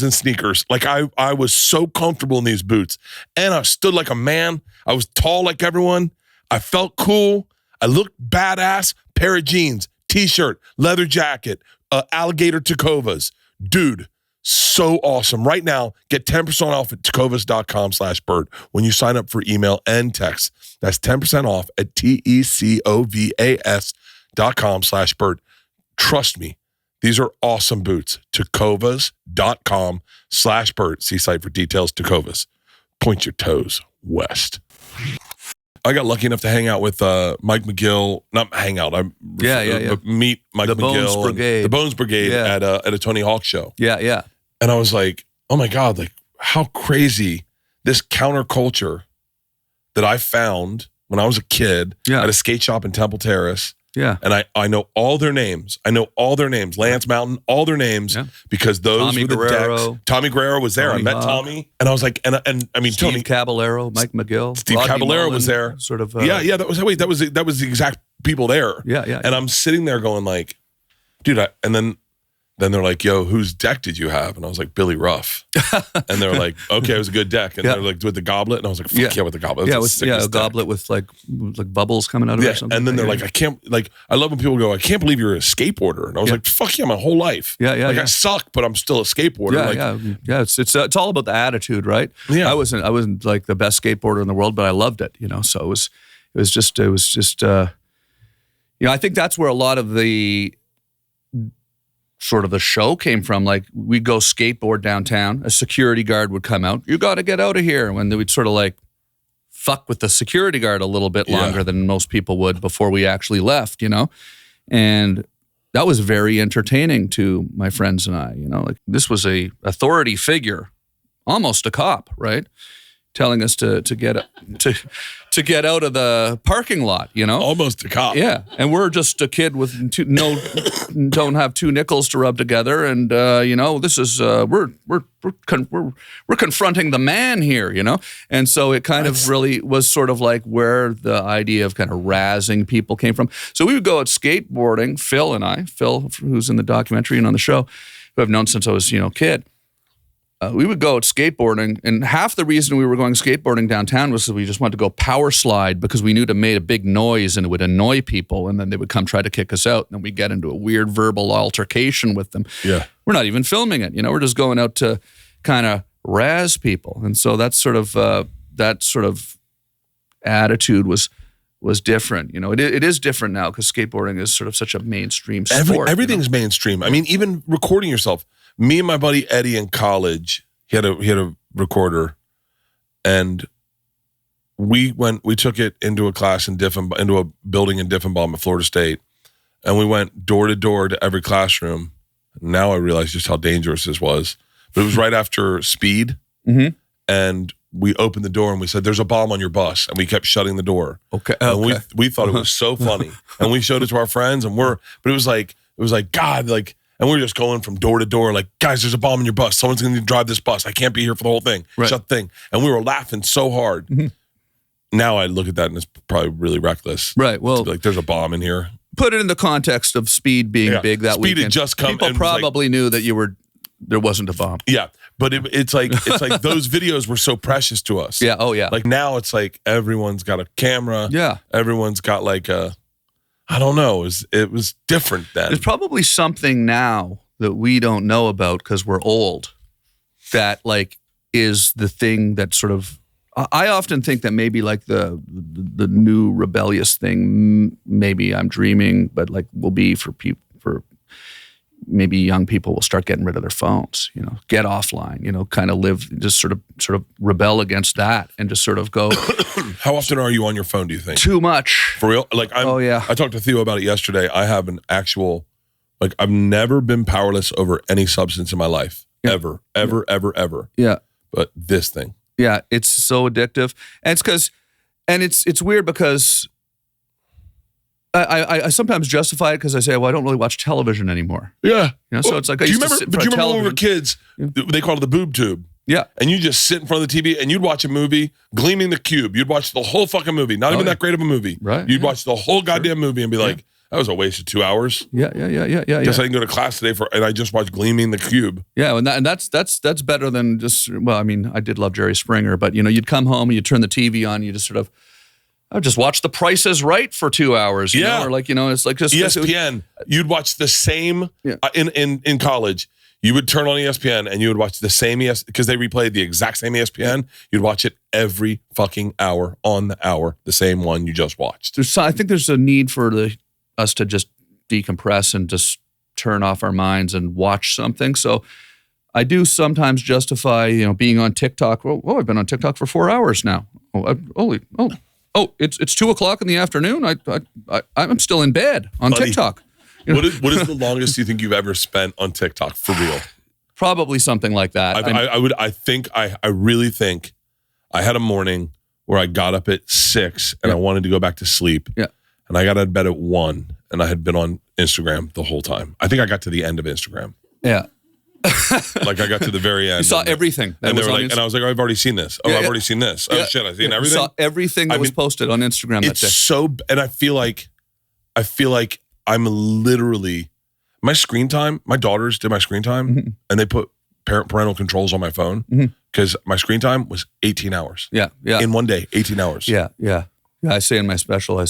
in sneakers. Like I was so comfortable in these boots, and I stood like a man. I was tall like everyone. I felt cool. I looked badass. Pair of jeans, t-shirt, leather jacket, alligator Tecovas. Dude, so awesome. Right now, get 10% off at tecovas.com/Bert when you sign up for email and text. That's 10% off at tecovas.com/Bert. Trust me, these are awesome boots. Tecovas.com/Bert. See site for details. Tecovas. Point your toes west. I got lucky enough to hang out with Mike McGill. Not hang out. Meet Mike McGill. The Bones Brigade at a Tony Hawk show. Yeah. And I was like, oh my God, like how crazy this counterculture that I found when I was a kid at a skate shop in Temple Terrace. Yeah. And I know all their names. Lance Mountain, all their names, because those Tommy were the Guerrero. decks. Tommy Guerrero was there. Tommy I met Hawk. Tommy, and I was like, and I mean, Steve Tony Caballero, Mike McGill. Steve Rodney Caballero Mullen, was there. Sort of. That was the exact people there. Yeah. And I'm sitting there going like, dude, and then they're like, yo, whose deck did you have? And I was like, Billy Ruff. And they're like, okay, it was a good deck. And they're like, with the goblet. And I was like, fuck yeah with the goblet. It was a goblet with like bubbles coming out of it or something. And then they're like, I love when people go, I can't believe you're a skateboarder. And I was like, fuck yeah, my whole life. I suck, but I'm still a skateboarder. It's all about the attitude, right? Yeah. I wasn't like the best skateboarder in the world, but I loved it, so it was just I think that's where a lot of the sort of the show came from. Like we'd go skateboard downtown, a security guard would come out, you got to get out of here. When we'd sort of like fuck with the security guard a little bit longer than most people would before we actually left, and that was very entertaining to my friends and I, like this was a authority figure, almost a cop, right? Telling us to get out of the parking lot, Almost a cop. Yeah, and we're just a kid with don't have two nickels to rub together, and this is we're confronting the man here, and so it kind of really was sort of like where the idea of kind of razzing people came from. So we would go out skateboarding, Phil, who's in the documentary and on the show, who I've known since I was a kid. We would go out skateboarding, and half the reason we were going skateboarding downtown was because we just wanted to go power slide because we knew it made a big noise and it would annoy people, and then they would come try to kick us out, and then we'd get into a weird verbal altercation with them. Yeah. We're not even filming it, we're just going out to kind of razz people. And so that sort of attitude was different. It is different now because skateboarding is sort of such a mainstream sport. Everything's mainstream. I mean, even recording yourself. Me and my buddy Eddie in college, he had a recorder, and we took it into a class into a building in Diffenbaugh at Florida State, and we went door to door to every classroom. Now I realize just how dangerous this was. But it was right after Speed, and we opened the door and we said, "There's a bomb on your bus," and we kept shutting the door. Okay. And we thought it was so funny, and we showed it to our friends, but it was like God, like. And we were just going from door to door, like, guys, there's a bomb in your bus. Someone's going to drive this bus. I can't be here for the whole thing. Right. Shut the thing. And we were laughing so hard. Now I look at that and it's probably really reckless. Right. Well, like, there's a bomb in here. Put it in the context of Speed being big that weekend. Speed had just come. People probably knew that there wasn't a bomb. Yeah. But it's like those videos were so precious to us. Yeah. Oh, yeah. Like now it's like everyone's got a camera. Yeah. Everyone's got like I don't know. It was different then. There's probably something now that we don't know about because we're old, that like is the thing that sort of, I often think that maybe like the new rebellious thing, maybe I'm dreaming, but like will be for people, for maybe young people will start getting rid of their phones, get offline, kind of live, just sort of rebel against that and just sort of go. How often are you on your phone, do you think? Too much. For real? Like I talked to Theo about it yesterday. I have an actual Like, I've never been powerless over any substance in my life. Yeah. Ever. Yeah. But this thing. Yeah, it's so addictive. And it's weird because I sometimes justify it because I say, well, I don't really watch television anymore. Yeah. So it's like, do you remember when we were kids, they called it the boob tube? Yeah. And you just sit in front of the TV and you'd watch a movie, Gleaming the Cube. You'd watch the whole fucking movie. Not even that great of a movie. Right. You'd watch the whole goddamn movie and be like, that was a waste of 2 hours. Yeah. Guess I didn't go to class today and I just watched Gleaming the Cube. Yeah, and that's better than just, well, I mean, I did love Jerry Springer, but you'd come home and you'd turn the TV on, you just sort of, I just watch The Price is Right for 2 hours. You know? Or like, it's like just ESPN. You'd watch the same in college. You would turn on ESPN and you would watch the same because they replayed the exact same ESPN. You'd watch it every fucking hour on the hour, the same one you just watched. I think there's a need for us to just decompress and just turn off our minds and watch something. So I do sometimes justify, being on TikTok. Oh, I've been on TikTok for 4 hours now. It's 2:00 in the afternoon. I'm still in bed on TikTok. What is the longest you think you've ever spent on TikTok for real? Probably something like that. I really think I had a morning where I got up at 6 and I wanted to go back to sleep. Yeah. And I got out of bed at 1 and I had been on Instagram the whole time. I think I got to the end of Instagram. Yeah. Like I got to the very end. You saw everything. And they were like, and I was like, oh, I've already seen this. Oh, I've already seen this. Oh shit, I've seen everything. You saw everything that was posted on Instagram that day. And I feel like I'm literally, my screen time, my daughters did my screen time and they put parental controls on my phone because my screen time was 18 hours. Yeah. In one day, 18 hours. Yeah. I say in my special, I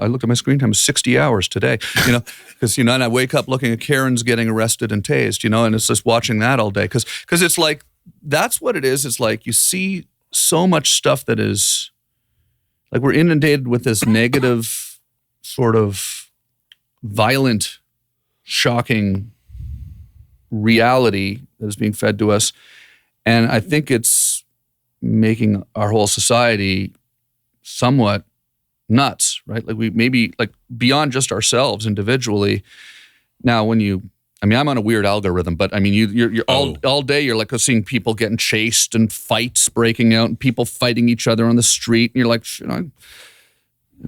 looked at my screen time, it was 60 hours today, because, and I wake up looking at Karen's getting arrested and tased, and it's just watching that all day. Because it's like, that's what it is. It's like you see so much stuff that is, like we're inundated with this negative sort of violent, shocking reality that is being fed to us. And I think it's making our whole society somewhat nuts, right? Like we maybe like beyond just ourselves individually. Now, I'm on a weird algorithm, but I mean, you're all day you're like seeing people getting chased and fights breaking out and people fighting each other on the street, and you're like, you've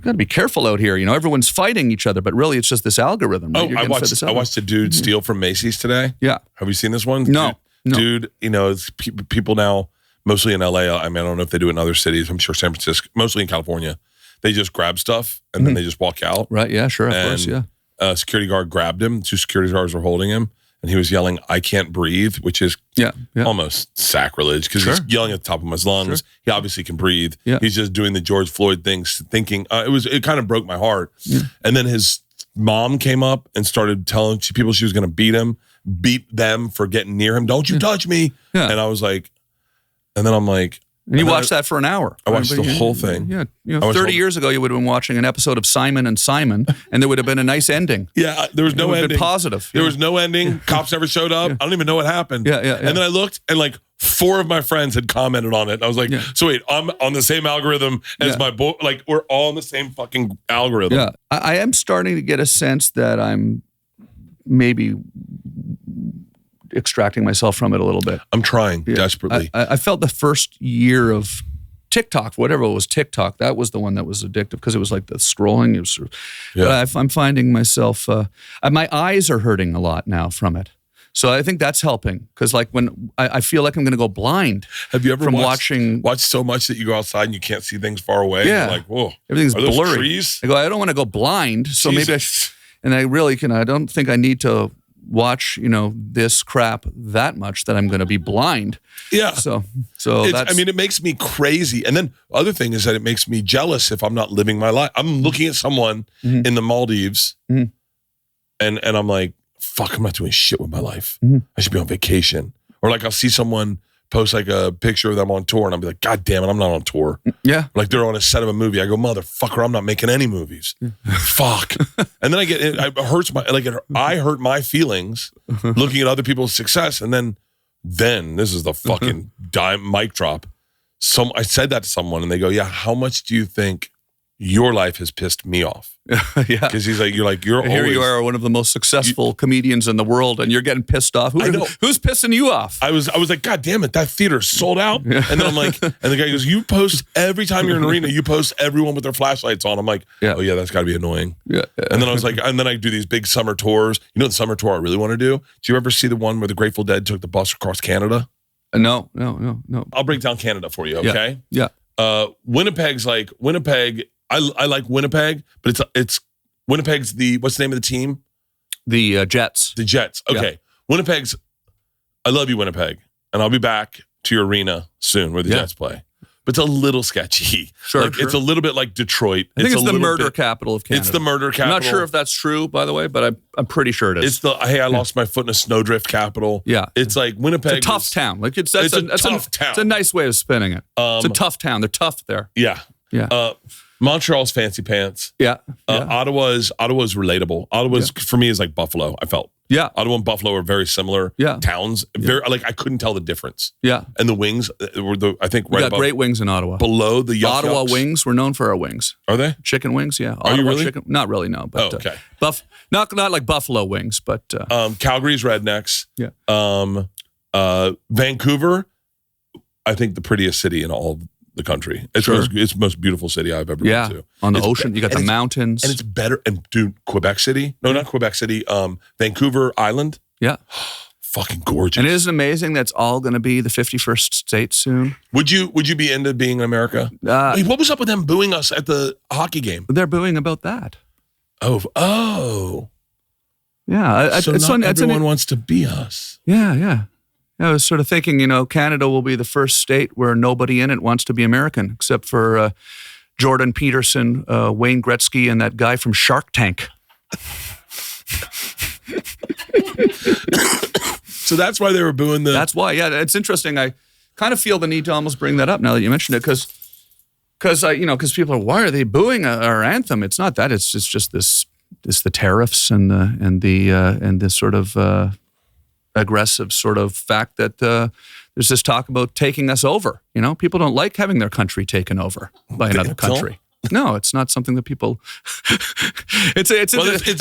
got to be careful out here. Everyone's fighting each other, but really it's just this algorithm. Right? I watched a dude steal from Macy's today. Yeah, have you seen this one? No. Dude, it's people now. Mostly in LA. I mean, I don't know if they do it in other cities. I'm sure San Francisco, mostly in California. They just grab stuff and then they just walk out. Right, yeah, sure, of course, yeah. A security guard grabbed him. 2 security guards were holding him. And he was yelling, "I can't breathe," which is almost sacrilege because he's yelling at the top of his lungs. Sure. He obviously can breathe. Yeah. He's just doing the George Floyd things, thinking, it kind of broke my heart. Yeah. And then his mom came up and started telling people she was going to beat them for getting near him. "Don't you touch me." Yeah. And I was like, and then I'm like... And you watched that for an hour. I watched the whole thing. Yeah. 30 years ago, you would have been watching an episode of Simon and Simon, and there would have been a nice ending. Yeah, there was no ending. It would have been positive. There was no ending. Cops never showed up. I don't even know what happened. Yeah. And then I looked, and like 4 of my friends had commented on it. And I was like, so wait, I'm on the same algorithm as my boy. Like, we're all on the same fucking algorithm. Yeah. I am starting to get a sense that I'm maybe extracting myself from it a little bit. I'm trying desperately. I felt the first year of TikTok, whatever it was, TikTok, that was the one that was addictive because it was like the scrolling. But I'm finding myself, my eyes are hurting a lot now from it. So I think that's helping because like when I feel like I'm going to go blind. Have you ever watched so much that you go outside and you can't see things far away? Yeah. You're like, whoa. Everything's blurry. Trees? I don't want to go blind. So Jesus. maybe I don't think I need to watch, this crap that much that I'm going to be blind. Yeah. So that's... it makes me crazy. And then the other thing is that it makes me jealous if I'm not living my life. I'm looking at someone in the Maldives and I'm like, fuck, I'm not doing shit with my life. I should be on vacation. Or like I'll see someone post like a picture of them on tour and I'll be like, God damn it, I'm not on tour. Yeah. Like they're on a set of a movie. I go, motherfucker, I'm not making any movies. Fuck. And then I hurt my feelings looking at other people's success. And then this is the fucking mic drop. I said that to someone and they go, yeah, how much do you think your life has pissed me off. Yeah. Because he's like, you're here always... you are, one of the most successful comedians in the world, and you're getting pissed off. I know. Who's pissing you off? I was like, God damn it, that theater's sold out. And then I'm like, and the guy goes, you post every time you're in an arena, you post everyone with their flashlights on. I'm like, oh yeah, that's got to be annoying. Yeah. And then I was like, and then I do these big summer tours. You know the summer tour I really want to do? Do you ever see the one where the Grateful Dead took the bus across Canada? No. I'll break down Canada for you, okay? Yeah. Winnipeg. I like Winnipeg, but it's Winnipeg's what's the name of the team? The Jets. The Jets. Okay. Yeah. Winnipeg's, I love you, Winnipeg. And I'll be back to your arena soon where the Jets play. But it's a little sketchy. Sure. It's a little bit like Detroit. I think it's the murder capital of Canada. It's the murder capital. I'm not sure if that's true, by the way, but I'm pretty sure it is. It's the, hey, I lost my foot in a snowdrift capital. Yeah. It's like Winnipeg. It's a tough town. Like it's a tough town. It's a nice way of spinning it. It's a tough town. They're tough there. Yeah. Yeah. Montreal's fancy pants. Yeah. Ottawa's relatable. Ottawa's for me is like Buffalo, I felt. Yeah. Ottawa and Buffalo are very similar towns. Very I couldn't tell the difference. Yeah. And the wings were I think we got great wings in Ottawa. Below the Ottawa wings, we're known for our wings. Are they? Chicken wings, yeah. Are you really? Chicken, not really, no. But, okay. Not like buffalo wings, but Calgary's rednecks. Yeah. Vancouver, I think the prettiest city in all the country. It's the most beautiful city I've ever been to. On the ocean, you got the mountains. And it's better. And dude, Quebec City. No, not Quebec City. Vancouver Island. Yeah. Fucking gorgeous. And isn't it amazing that's all going to be the 51st state soon? Would you be into being in America? Hey, what was up with them booing us at the hockey game? They're booing about that. Oh. Yeah. So not everyone wants to be us. Yeah. I was sort of thinking, Canada will be the first state where nobody in it wants to be American, except for Jordan Peterson, Wayne Gretzky, and that guy from Shark Tank. So that's why they were booing the... That's why, yeah. It's interesting. I kind of feel the need to almost bring that up now that you mentioned it, because people are, why are they booing our anthem? It's not that. It's just the tariffs and the sort of... aggressive sort of fact that there's this talk about taking us over. People don't like having their country taken over by another country. No, it's not something that people.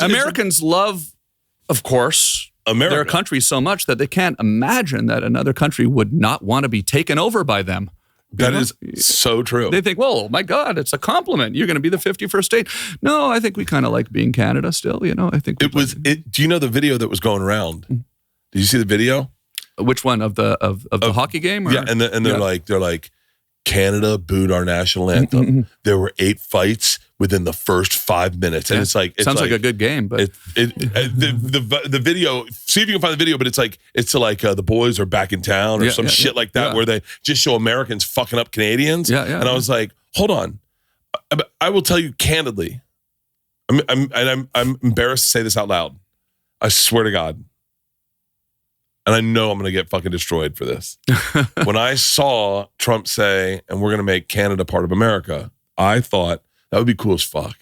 Americans love, of course, their country so much that they can't imagine that another country would not want to be taken over by them. That is so true. They think, well, my God, it's a compliment. You're going to be the 51st state. No, I think we kind of like being Canada still. I think do you know the video that was going around? Did you see the video? Which one of the hockey game? Or? Yeah, and they're like, Canada booed our national anthem. There were 8 fights within the first 5 minutes, and it's like sounds like a good game. But the video, see if you can find the video. But it's like the boys are back in town or some shit like that, where they just show Americans fucking up Canadians. And I was like, hold on, I will tell you candidly, I'm embarrassed to say this out loud. I swear to God. And I know I'm going to get fucking destroyed for this. When I saw Trump say, and we're going to make Canada part of America, I thought that would be cool as fuck.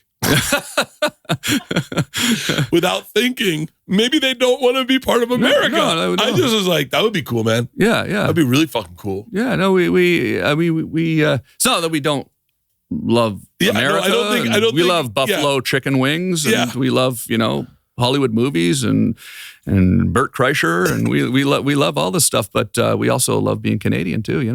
Without thinking, maybe they don't want to be part of America. No. I just was like, that would be cool, man. Yeah. That'd be really fucking cool. Yeah, no, we it's not that we don't love America. I don't think we love buffalo chicken wings, and we love, Hollywood movies and Bert Kreischer, and we love all this stuff, but we also love being Canadian too.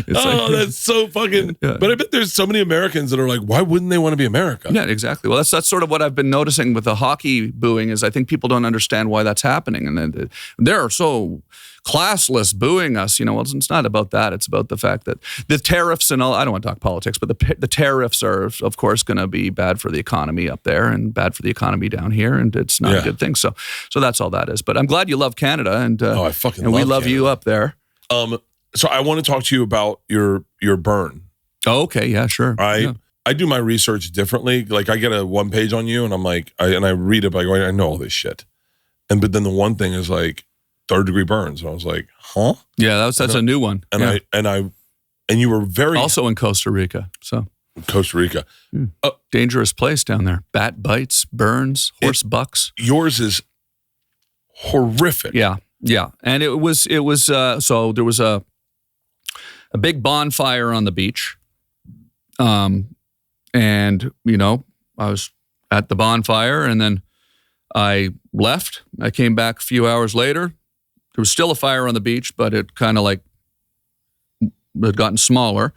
That's so fucking. Yeah. But I bet there's so many Americans that are like, why wouldn't they want to be America? Yeah, exactly. Well, that's sort of what I've been noticing with the hockey booing is I think people don't understand why that's happening, and they're so classless booing us. Well, it's not about that. It's about the fact that the tariffs and all. I don't want to talk politics, but the tariffs are, of course, going to be bad for the economy up there and bad for the economy down here, and it's not a good thing. So that's all that is. But I'm glad you love Canada, and I fucking and love we love Canada. You up there. So I want to talk to you about your burn. Oh, okay, yeah, sure. I do my research differently. Like I get a 1 page on you, and I'm like, I read it, but I know all this shit. But then the one thing is like 3rd-degree burns, and I was like, huh? Yeah, that's a new one. And you were very also in Costa Rica. So Costa Rica, dangerous place down there. Bat bites, burns, horse bucks. Yours is horrific. Yeah, and it was. So there was a big bonfire on the beach. And, I was at the bonfire, and then I left. I came back a few hours later. There was still a fire on the beach, but it kind of had gotten smaller.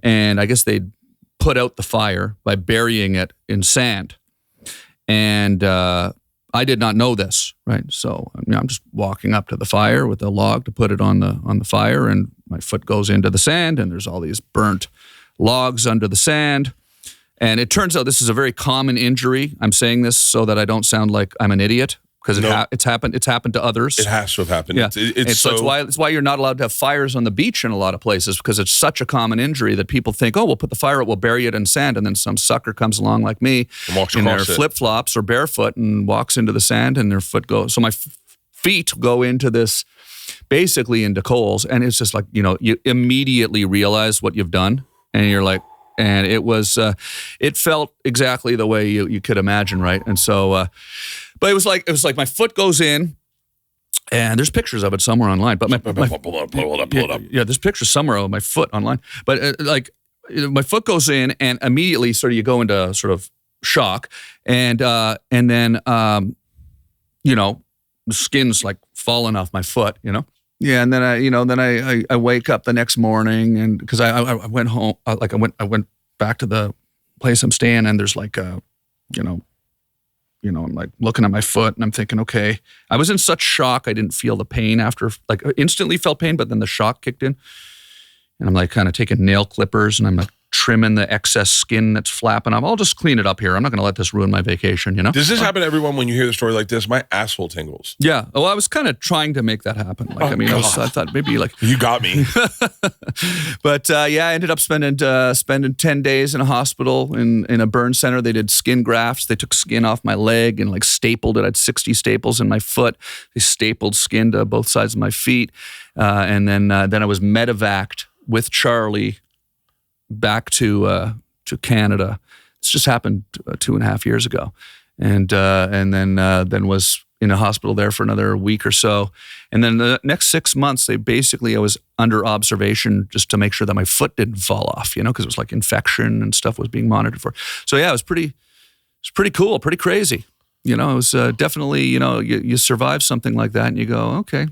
And I guess they'd put out the fire by burying it in sand. And I did not know this, right? So I'm just walking up to the fire with a log to put it on the fire, and my foot goes into the sand, and there's all these burnt logs under the sand. And it turns out this is a very common injury. I'm saying this so that I don't sound like I'm an idiot, because it's happened. It's happened to others. It has to have happened. Yeah. It's why you're not allowed to have fires on the beach in a lot of places, because it's such a common injury that people think, oh, we'll put the fire out, we'll bury it in sand, and then some sucker comes along like me in their flip-flops or barefoot and walks into the sand, and their foot goes. So my feet go into this, basically into coals, and it's just like, you immediately realize what you've done, and you're like, and it was, it felt exactly the way you could imagine, right? And so, but it was like my foot goes in, and there's pictures of it somewhere online. But pull it up. Yeah, there's pictures somewhere of my foot online. But my foot goes in, and immediately sort of you go into sort of shock, and then the skin's like falling off my foot, Yeah, and then I wake up the next morning, and because I went home, I went back to the place I'm staying, and there's like I'm like looking at my foot, and I'm thinking, okay, I was in such shock I didn't feel the pain after, like instantly felt pain, but then the shock kicked in, and I'm like kind of taking nail clippers, and I'm like trimming the excess skin that's flapping up. I'll just clean it up here. I'm not going to let this ruin my vacation, Does this happen to everyone when you hear the story like this? My asshole tingles. Yeah. Well, I was kind of trying to make that happen. Like, I thought maybe like... You got me. But I ended up spending 10 days in a hospital in a burn center. They did skin grafts. They took skin off my leg and like stapled it. I had 60 staples in my foot. They stapled skin to both sides of my feet. And then I was medevaced with Charlie back to Canada. It's just happened 2.5 years ago, and then was in a hospital there for another week or so, and then the next 6 months, I was under observation just to make sure that my foot didn't fall off, because it was like infection and stuff was being monitored for. So yeah, it was pretty cool, pretty crazy. It was definitely you survive something like that, and you go, okay.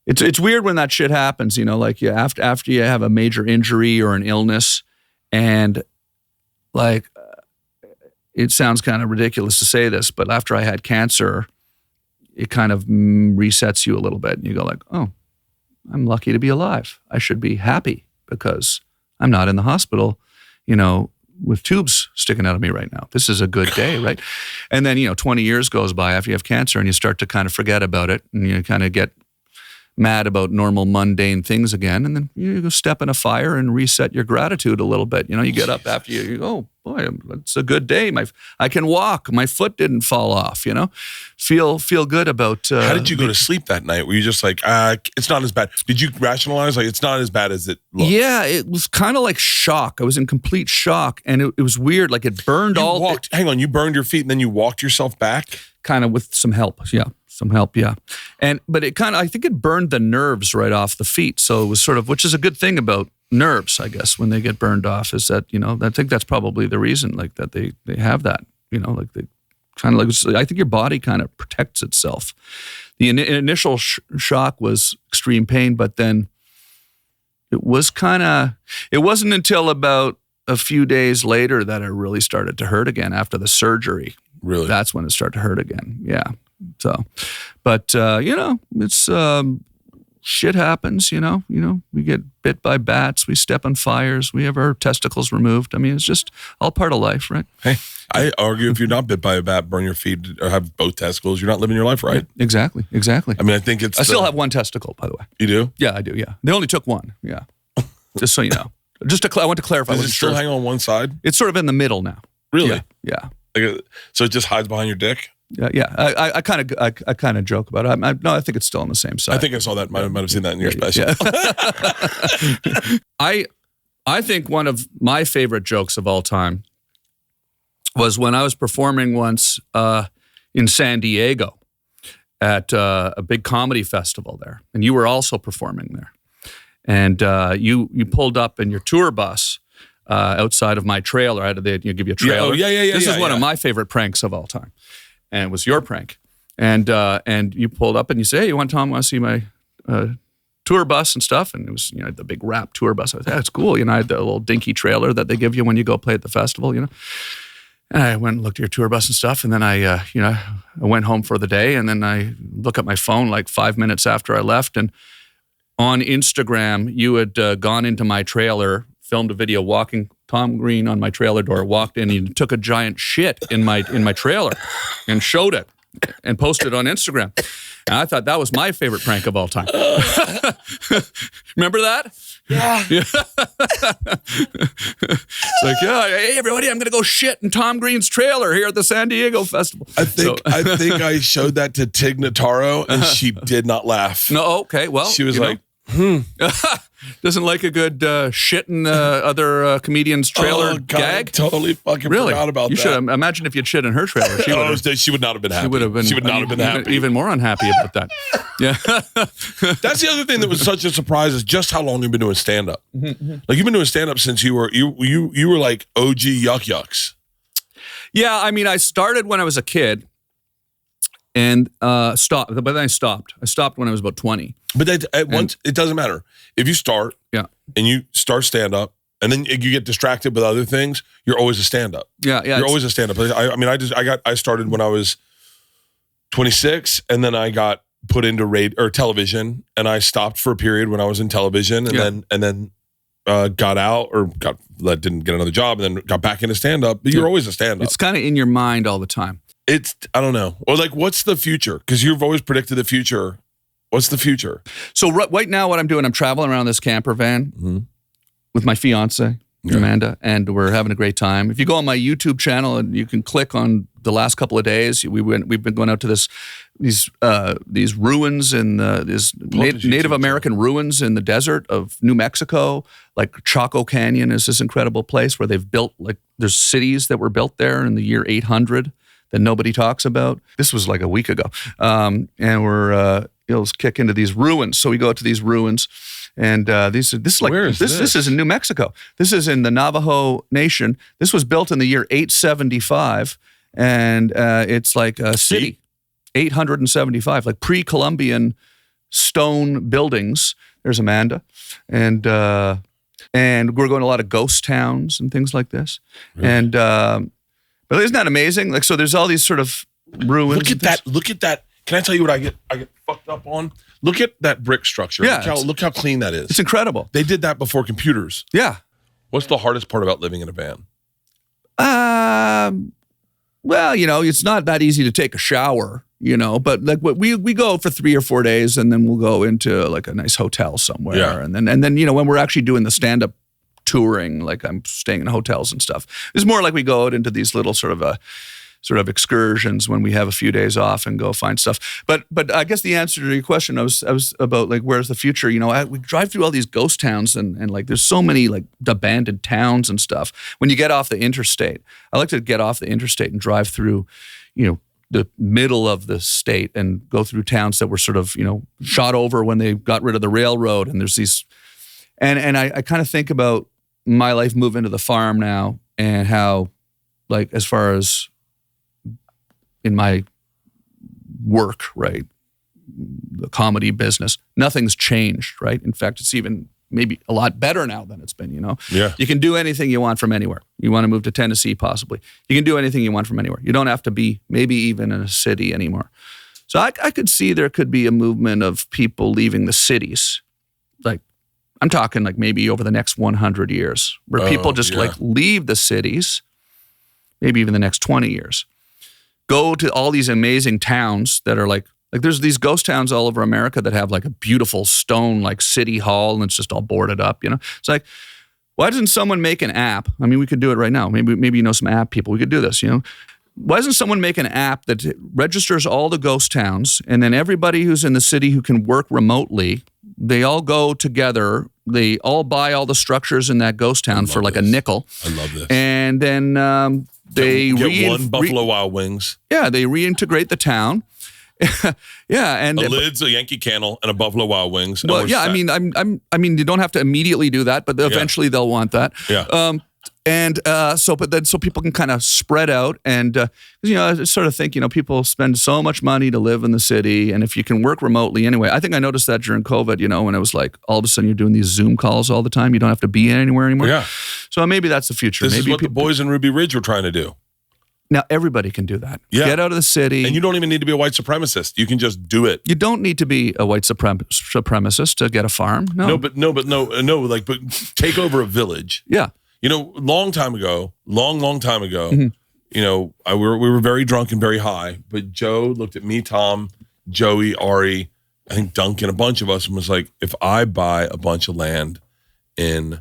It's weird when that shit happens, like after you have a major injury or an illness, and like it sounds kind of ridiculous to say this, but after I had cancer, it kind of resets you a little bit, and you go like, oh, I'm lucky to be alive. I should be happy because I'm not in the hospital, with tubes sticking out of me right now. This is a good day, right? And then 20 years goes by after you have cancer, and you start to kind of forget about it, and you kind of get mad about normal, mundane things again, and then you go step in a fire and reset your gratitude a little bit. You get up after you go, oh boy, it's a good day. I can walk. My foot didn't fall off. Feel good about. How did you go to sleep that night? Were you just like, it's not as bad? Did you rationalize like it's not as bad as it looks? Yeah, it was kind of like shock. I was in complete shock, and it was weird. Like it burned hang on, you burned your feet, and then you walked yourself back? Kind of with some help, yeah. Some help, yeah. But I think it burned the nerves right off the feet. So it was sort of, which is a good thing about nerves, I guess, when they get burned off, is that, I think that's probably the reason, like that they have that, like they kind of like, I think your body kind of protects itself. The initial shock was extreme pain, but then it wasn't until about a few days later that it really started to hurt again after the surgery. Really? That's when it started to hurt again, yeah. So, but it's shit happens. We get bit by bats, we step on fires, we have our testicles removed. I mean, it's just all part of life, right? Hey, I argue if you're not bit by a bat, burn your feet, or have both testicles, you're not living your life right. Yeah, exactly. I mean, I think I still have one testicle, by the way. You do? Yeah, I do. Yeah, they only took one. Yeah, just so you know. I want to clarify. Does it still hang on one side? It's sort of in the middle now. Really? Yeah. So it just hides behind your dick? Yeah. I kind of joke about it. I think it's still on the same side. I think I saw that. Might have seen that in your special. Yeah. I think one of my favorite jokes of all time was when I was performing once in San Diego at a big comedy festival there, and you were also performing there. and you pulled up in your tour bus outside of my trailer. I had to give you a trailer. This is one of my favorite pranks of all time, and it was your prank. And you pulled up and you say, "Hey, you want to see my tour bus and stuff?" And it was the big wrap tour bus. I was, "That's cool." I had the little dinky trailer that they give you when you go play at the festival. And I went and looked at your tour bus and stuff, and then I went home for the day, and then I look at my phone like 5 minutes after I left, and on Instagram, you had gone into my trailer, filmed a video walking Tom Green on my trailer door, walked in, and took a giant shit in my trailer, and showed it, and posted it on Instagram. And I thought that was my favorite prank of all time. Remember that? Yeah. It's like, hey everybody, I'm gonna go shit in Tom Green's trailer here at the San Diego Festival. I think I showed that to Tig Notaro, and she did not laugh. No, okay, well, she was like, doesn't like a good shit in other comedians' trailer gag. I totally fucking forgot about that. You should imagine if you'd shit in her trailer. She would not have been happy. She would not have been happy. Even more unhappy about that. Yeah. That's the other thing that was such a surprise is just how long you've been doing stand-up. Like you've been doing stand-up since you were like OG Yuck Yucks. Yeah, I mean, I started when I was a kid. And stopped, but then I stopped. I stopped when I was about 20. But once it doesn't matter if you start, and you start stand up, and then you get distracted with other things. You're always a stand up. Yeah. You're always a stand up. I started when I was 26, and then I got put into television, and I stopped for a period when I was in television, and then got out didn't get another job, and then got back into stand up. But you're always a stand up. It's kind of in your mind all the time. I don't know. Or like, what's the future? Because you've always predicted the future. What's the future? So right now what I'm doing, I'm traveling around this camper van with my fiance, Amanda, and we're having a great time. If you go on my YouTube channel and you can click on the last couple of days, we've been going out to these ruins in these Native American ruins in the desert of New Mexico. Like Chaco Canyon is this incredible place where they've built, like, there's cities that were built there in the year 800 that nobody talks about. This was like a week ago. And we're, let's kick into these ruins. So we go to these ruins, and this is in New Mexico. This is in the Navajo Nation. This was built in the year 875, and it's like a city. 875, like pre-Columbian stone buildings. There's Amanda. And we're going to a lot of ghost towns and things like this. Really? And but isn't that amazing? Like, so there's all these sort of ruins. Look at that. Can I tell you what I get fucked up on? Look at that brick structure. Yeah, look how clean that is. It's incredible. They did that before computers. Yeah. What's the hardest part about living in a van? Well, it's not that easy to take a shower, but like we go for 3 or 4 days, and then we'll go into like a nice hotel somewhere. Yeah. And then when we're actually doing the stand-up touring, like I'm staying in hotels and stuff. It's more like we go out into these little sort of excursions when we have a few days off and go find stuff. But I guess the answer to your question, I was about like, where's the future? We drive through all these ghost towns and like there's so many like abandoned towns and stuff. When you get off the interstate, I like to get off the interstate and drive through, the middle of the state and go through towns that were sort of, shot over when they got rid of the railroad. And there's these, and I kind of think about my life moving to the farm now, and how, like, as far as in my work, right, the comedy business, nothing's changed, right? In fact, it's even maybe a lot better now than it's been, Yeah. You can do anything you want from anywhere. You want to move to Tennessee, possibly. You can do anything you want from anywhere. You don't have to be maybe even in a city anymore. So I could see there could be a movement of people leaving the cities. Like, I'm talking like maybe over the next 100 years, where people just like leave the cities, maybe even the next 20 years. Go to all these amazing towns that are like there's these ghost towns all over America that have like a beautiful stone like city hall, and it's just all boarded up, It's like, why doesn't someone make an app? I mean, we could do it right now. Maybe some app people. We could do this, Why doesn't someone make an app that registers all the ghost towns, and then everybody who's in the city who can work remotely, they all go together, they all buy all the structures in that ghost town for like a nickel. I love this. And then they get one Buffalo Wild Wings. Yeah, they reintegrate the town, Yeah, and a Lids, a Yankee Candle, and a Buffalo Wild Wings. Well, yeah, set. I mean, you don't have to immediately do that, but eventually they'll want that. Yeah. So people can kind of spread out, and I sort of think people spend so much money to live in the city, and if you can work remotely anyway, I think I noticed that during COVID. When it was like all of a sudden you're doing these Zoom calls all the time, you don't have to be anywhere anymore. Yeah. So maybe that's the future. This is what the boys in Ruby Ridge were trying to do. Now everybody can do that. Yeah. Get out of the city, and you don't even need to be a white supremacist. You can just do it. You don't need to be a white supremacist to get a farm. No, but take over a village. Yeah. Long time ago, we were very drunk and very high, but Joe looked at me, Tom, Joey, Ari, I think Duncan, a bunch of us, and was like, if I buy a bunch of land in,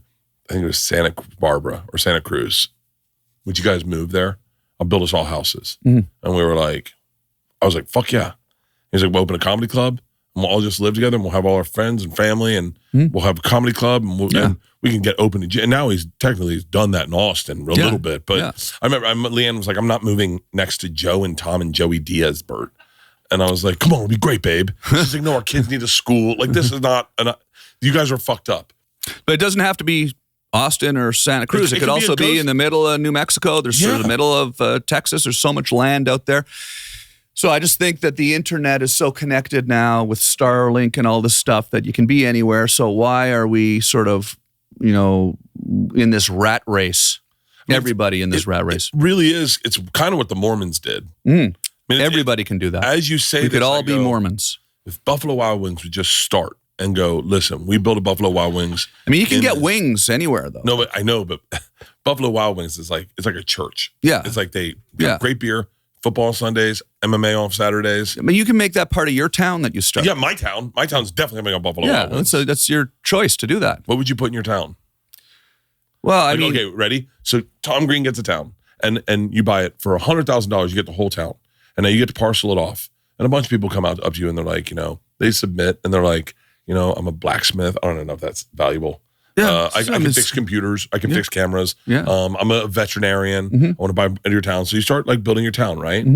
I think it was Santa Barbara or Santa Cruz, would you guys move there? I'll build us all houses. And we were like, I was like, fuck yeah. He's like, we'll open a comedy club and we'll all just live together and we'll have all our friends and family and we'll have a comedy club and we can get open. And now he's done that in Austin a little bit. But I remember Leanne was like, I'm not moving next to Joe and Tom and Joey Diaz, Bert. And I was like, come on, it'll be great, babe. She's like, no, our kids need a school. Like, this is not, you guys are fucked up. But it doesn't have to be Austin or Santa Cruz. It could also be in the middle of New Mexico. There's sort of the middle of Texas. There's so much land out there. So I just think that the internet is so connected now with Starlink and all this stuff that you can be anywhere. So why are we sort of, in this rat race? Everybody in this rat race. It really is. It's kind of what the Mormons did. Everybody can do that. As you say, we could all be Mormons. If Buffalo Wild Wings would just start and go, listen, we built a Buffalo Wild Wings. I mean, you can get wings anywhere, though. No, but I know, but Buffalo Wild Wings is like, it's like a church. Yeah. It's like they have great beer, football on Sundays, MMA on Saturdays. I mean, you can make that part of your town that you start. Yeah, my town. My town's definitely having a Buffalo Wild Wings. Yeah, that's your choice to do that. What would you put in your town? Well, I mean... Okay, ready? So Tom Green gets a town, and you buy it for $100,000, you get the whole town. And now you get to parcel it off. And a bunch of people come up to you and they're like, they submit and they're like, I'm a blacksmith. I don't know if that's valuable. Yeah, I can fix computers. I can fix cameras. Yeah. I'm a veterinarian. I want to buy into your town. So you start like building your town, right?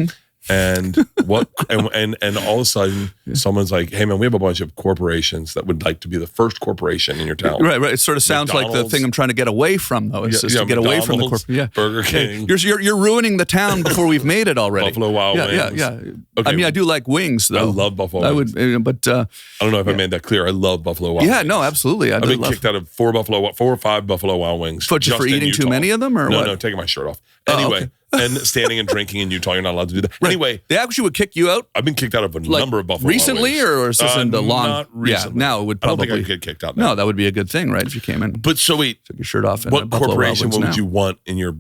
And what and all of a sudden someone's like, hey man, we have a bunch of corporations that would like to be the first corporation in your town. Right. It sort of sounds like the thing I'm trying to get away from, though. Is to get away from the corporation. Yeah. Burger King. You're ruining the town before we've made it already. Buffalo Wild Wings. Yeah. Okay. I mean, I do like wings, though. I love Buffalo Wings. But I don't know if I made that clear. I love Buffalo Wild Wings. Yeah, no, absolutely. I've been kicked out of 4 or 5 Buffalo Wild Wings. For eating too many of them, or what? No, taking my shirt off. Anyway. And standing and drinking in Utah, you're not allowed to do that. Right. Anyway, they actually would kick you out. I've been kicked out of a number of Buffalo recently, Wild Wings. Or is this in the long? Not recently. Yeah, now it would probably. I don't think I'd get kicked out now. No, that would be a good thing, right? If you came in. But so wait, took your shirt off. What corporation would you want in your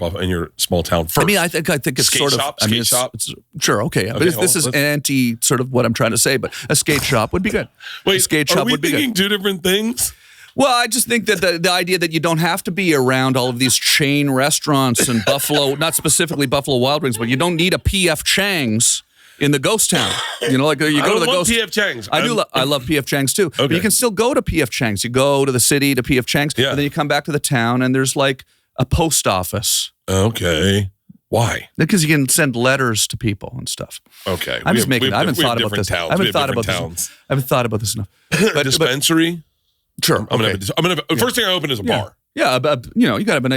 small town first? I mean, I think it's skate sort shop, of skate shop. Sure, okay, yeah. But this is anti sort of what I'm trying to say. But a skate shop would be good. Wait, a skate shop would be good. Are we thinking 2 different things? Well, I just think that the idea that you don't have to be around all of these chain restaurants and Buffalo, not specifically Buffalo Wild Wings, but you don't need a P.F. Chang's in the ghost town. You go to the ghost. P.F. Chang's. I love P.F. Chang's too. Okay. But you can still go to P.F. Chang's. You go to the city to P.F. Chang's, and then you come back to the town, and there's like a post office. Okay. Why? Because you can send letters to people and stuff. Okay. I'm just making. I haven't thought about this. I haven't thought about this enough. But dispensary. Sure. I'm gonna. First thing I open is a bar. Yeah, you gotta have a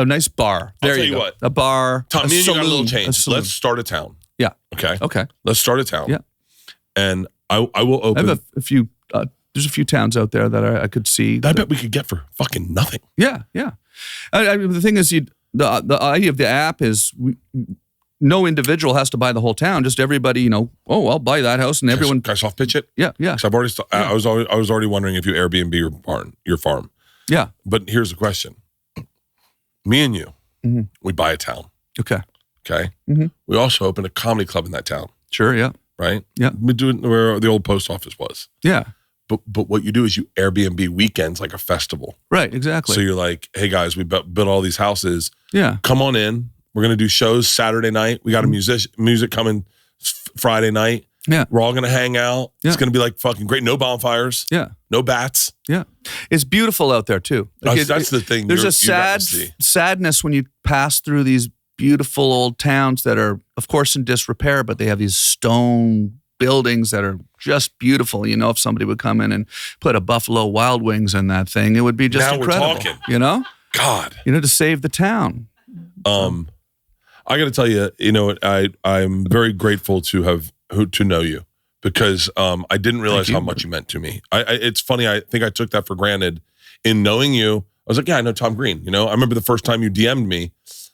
nice bar. There you go. What. A bar. Tom, me and you got a little change. Let's start a town. Yeah. Okay. Let's start a town. Yeah. And I will open. I have a few. There's a few towns out there that I could see. I bet we could get for fucking nothing. Yeah. The thing is, the idea of the app is no individual has to buy the whole town. Just everybody, I'll buy that house, and everyone. Can I soft pitch it? Yeah. So I've already. I was already wondering if you Airbnb your farm. Yeah. But here's the question: me and you, we buy a town. Okay. We also open a comedy club in that town. Sure. Yeah. Right. Yeah. We do it where the old post office was. Yeah. But what you do is you Airbnb weekends like a festival. Right. Exactly. So you're like, hey guys, we built all these houses. Yeah. Come on in. We're going to do shows Saturday night. We got a music coming Friday night. Yeah. We're all going to hang out. Yeah. It's going to be like fucking great. No bonfires. Yeah. No bats. Yeah. It's beautiful out there too. Like that's the thing. There's a sadness when you pass through these beautiful old towns that are, of course, in disrepair, but they have these stone buildings that are just beautiful. You know, if somebody would come in and put a Buffalo Wild Wings in that thing, it would be just incredible. We're talking. You know? God. You know, to save the town. I got to tell you, you know, I'm very grateful to know you, because I didn't realize how much you meant to me. It's funny. I think I took that for granted. In knowing you, I was like, yeah, I know Tom Green. You know, I remember the first time you DM'd me,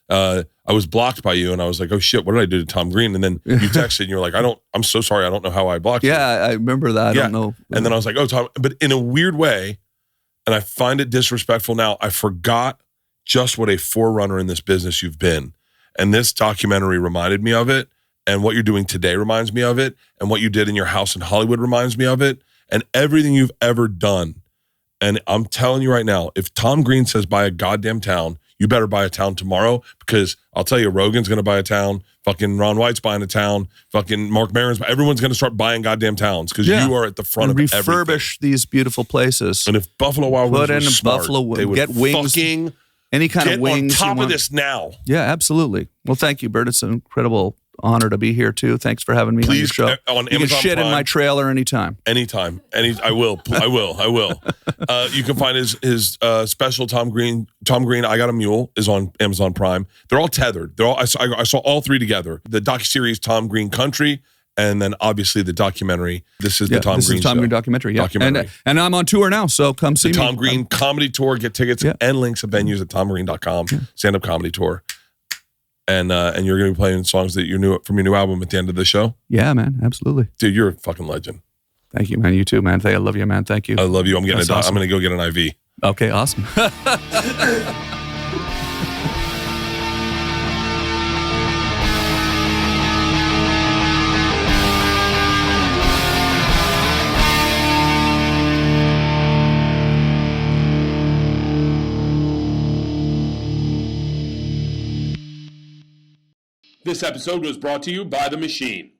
I was blocked by you, and I was like, oh shit, what did I do to Tom Green? And then you texted, and you're like, I'm so sorry, I don't know how I blocked you. Yeah, I remember that. I don't know. And then I was like, oh, Tom, but in a weird way, and I find it disrespectful now, I forgot just what a forerunner in this business you've been. And this documentary reminded me of it. And what you're doing today reminds me of it. And what you did in your house in Hollywood reminds me of it. And everything you've ever done. And I'm telling you right now, if Tom Green says buy a goddamn town, you better buy a town tomorrow, because I'll tell you, Rogan's going to buy a town. Fucking Ron White's buying a town. Fucking Mark Maron's. Everyone's going to start buying goddamn towns, because you are at the front of everything. Refurbish these beautiful places. And if Buffalo Wild Wings were smart, they would get wings. Fucking any kind of wings. Get on top of this now. Yeah, absolutely. Well, thank you, Bert. It's an incredible honor to be here too. Thanks for having me on your show. On you Amazon can shit Prime, in my trailer anytime. Anytime. I will. You can find his special Tom Green. I Got a Mule is on Amazon Prime. They're all tethered. I saw all three together. The docuseries Tom Green Country, and then obviously the documentary. This is the Tom Green Tom show. Green documentary. Yeah, and I'm on tour now, so come see me. Tom Green comedy tour. Get tickets and links of venues at tomgreen.com. Stand-up comedy tour. And you're going to be playing songs that from your new album at the end of the show? Yeah, man, absolutely. Dude, you're a fucking legend. Thank you, man. You too, man. I love you, man. Thank you. I love you. I'm going to go get an IV. Okay, awesome. This episode was brought to you by The Machine.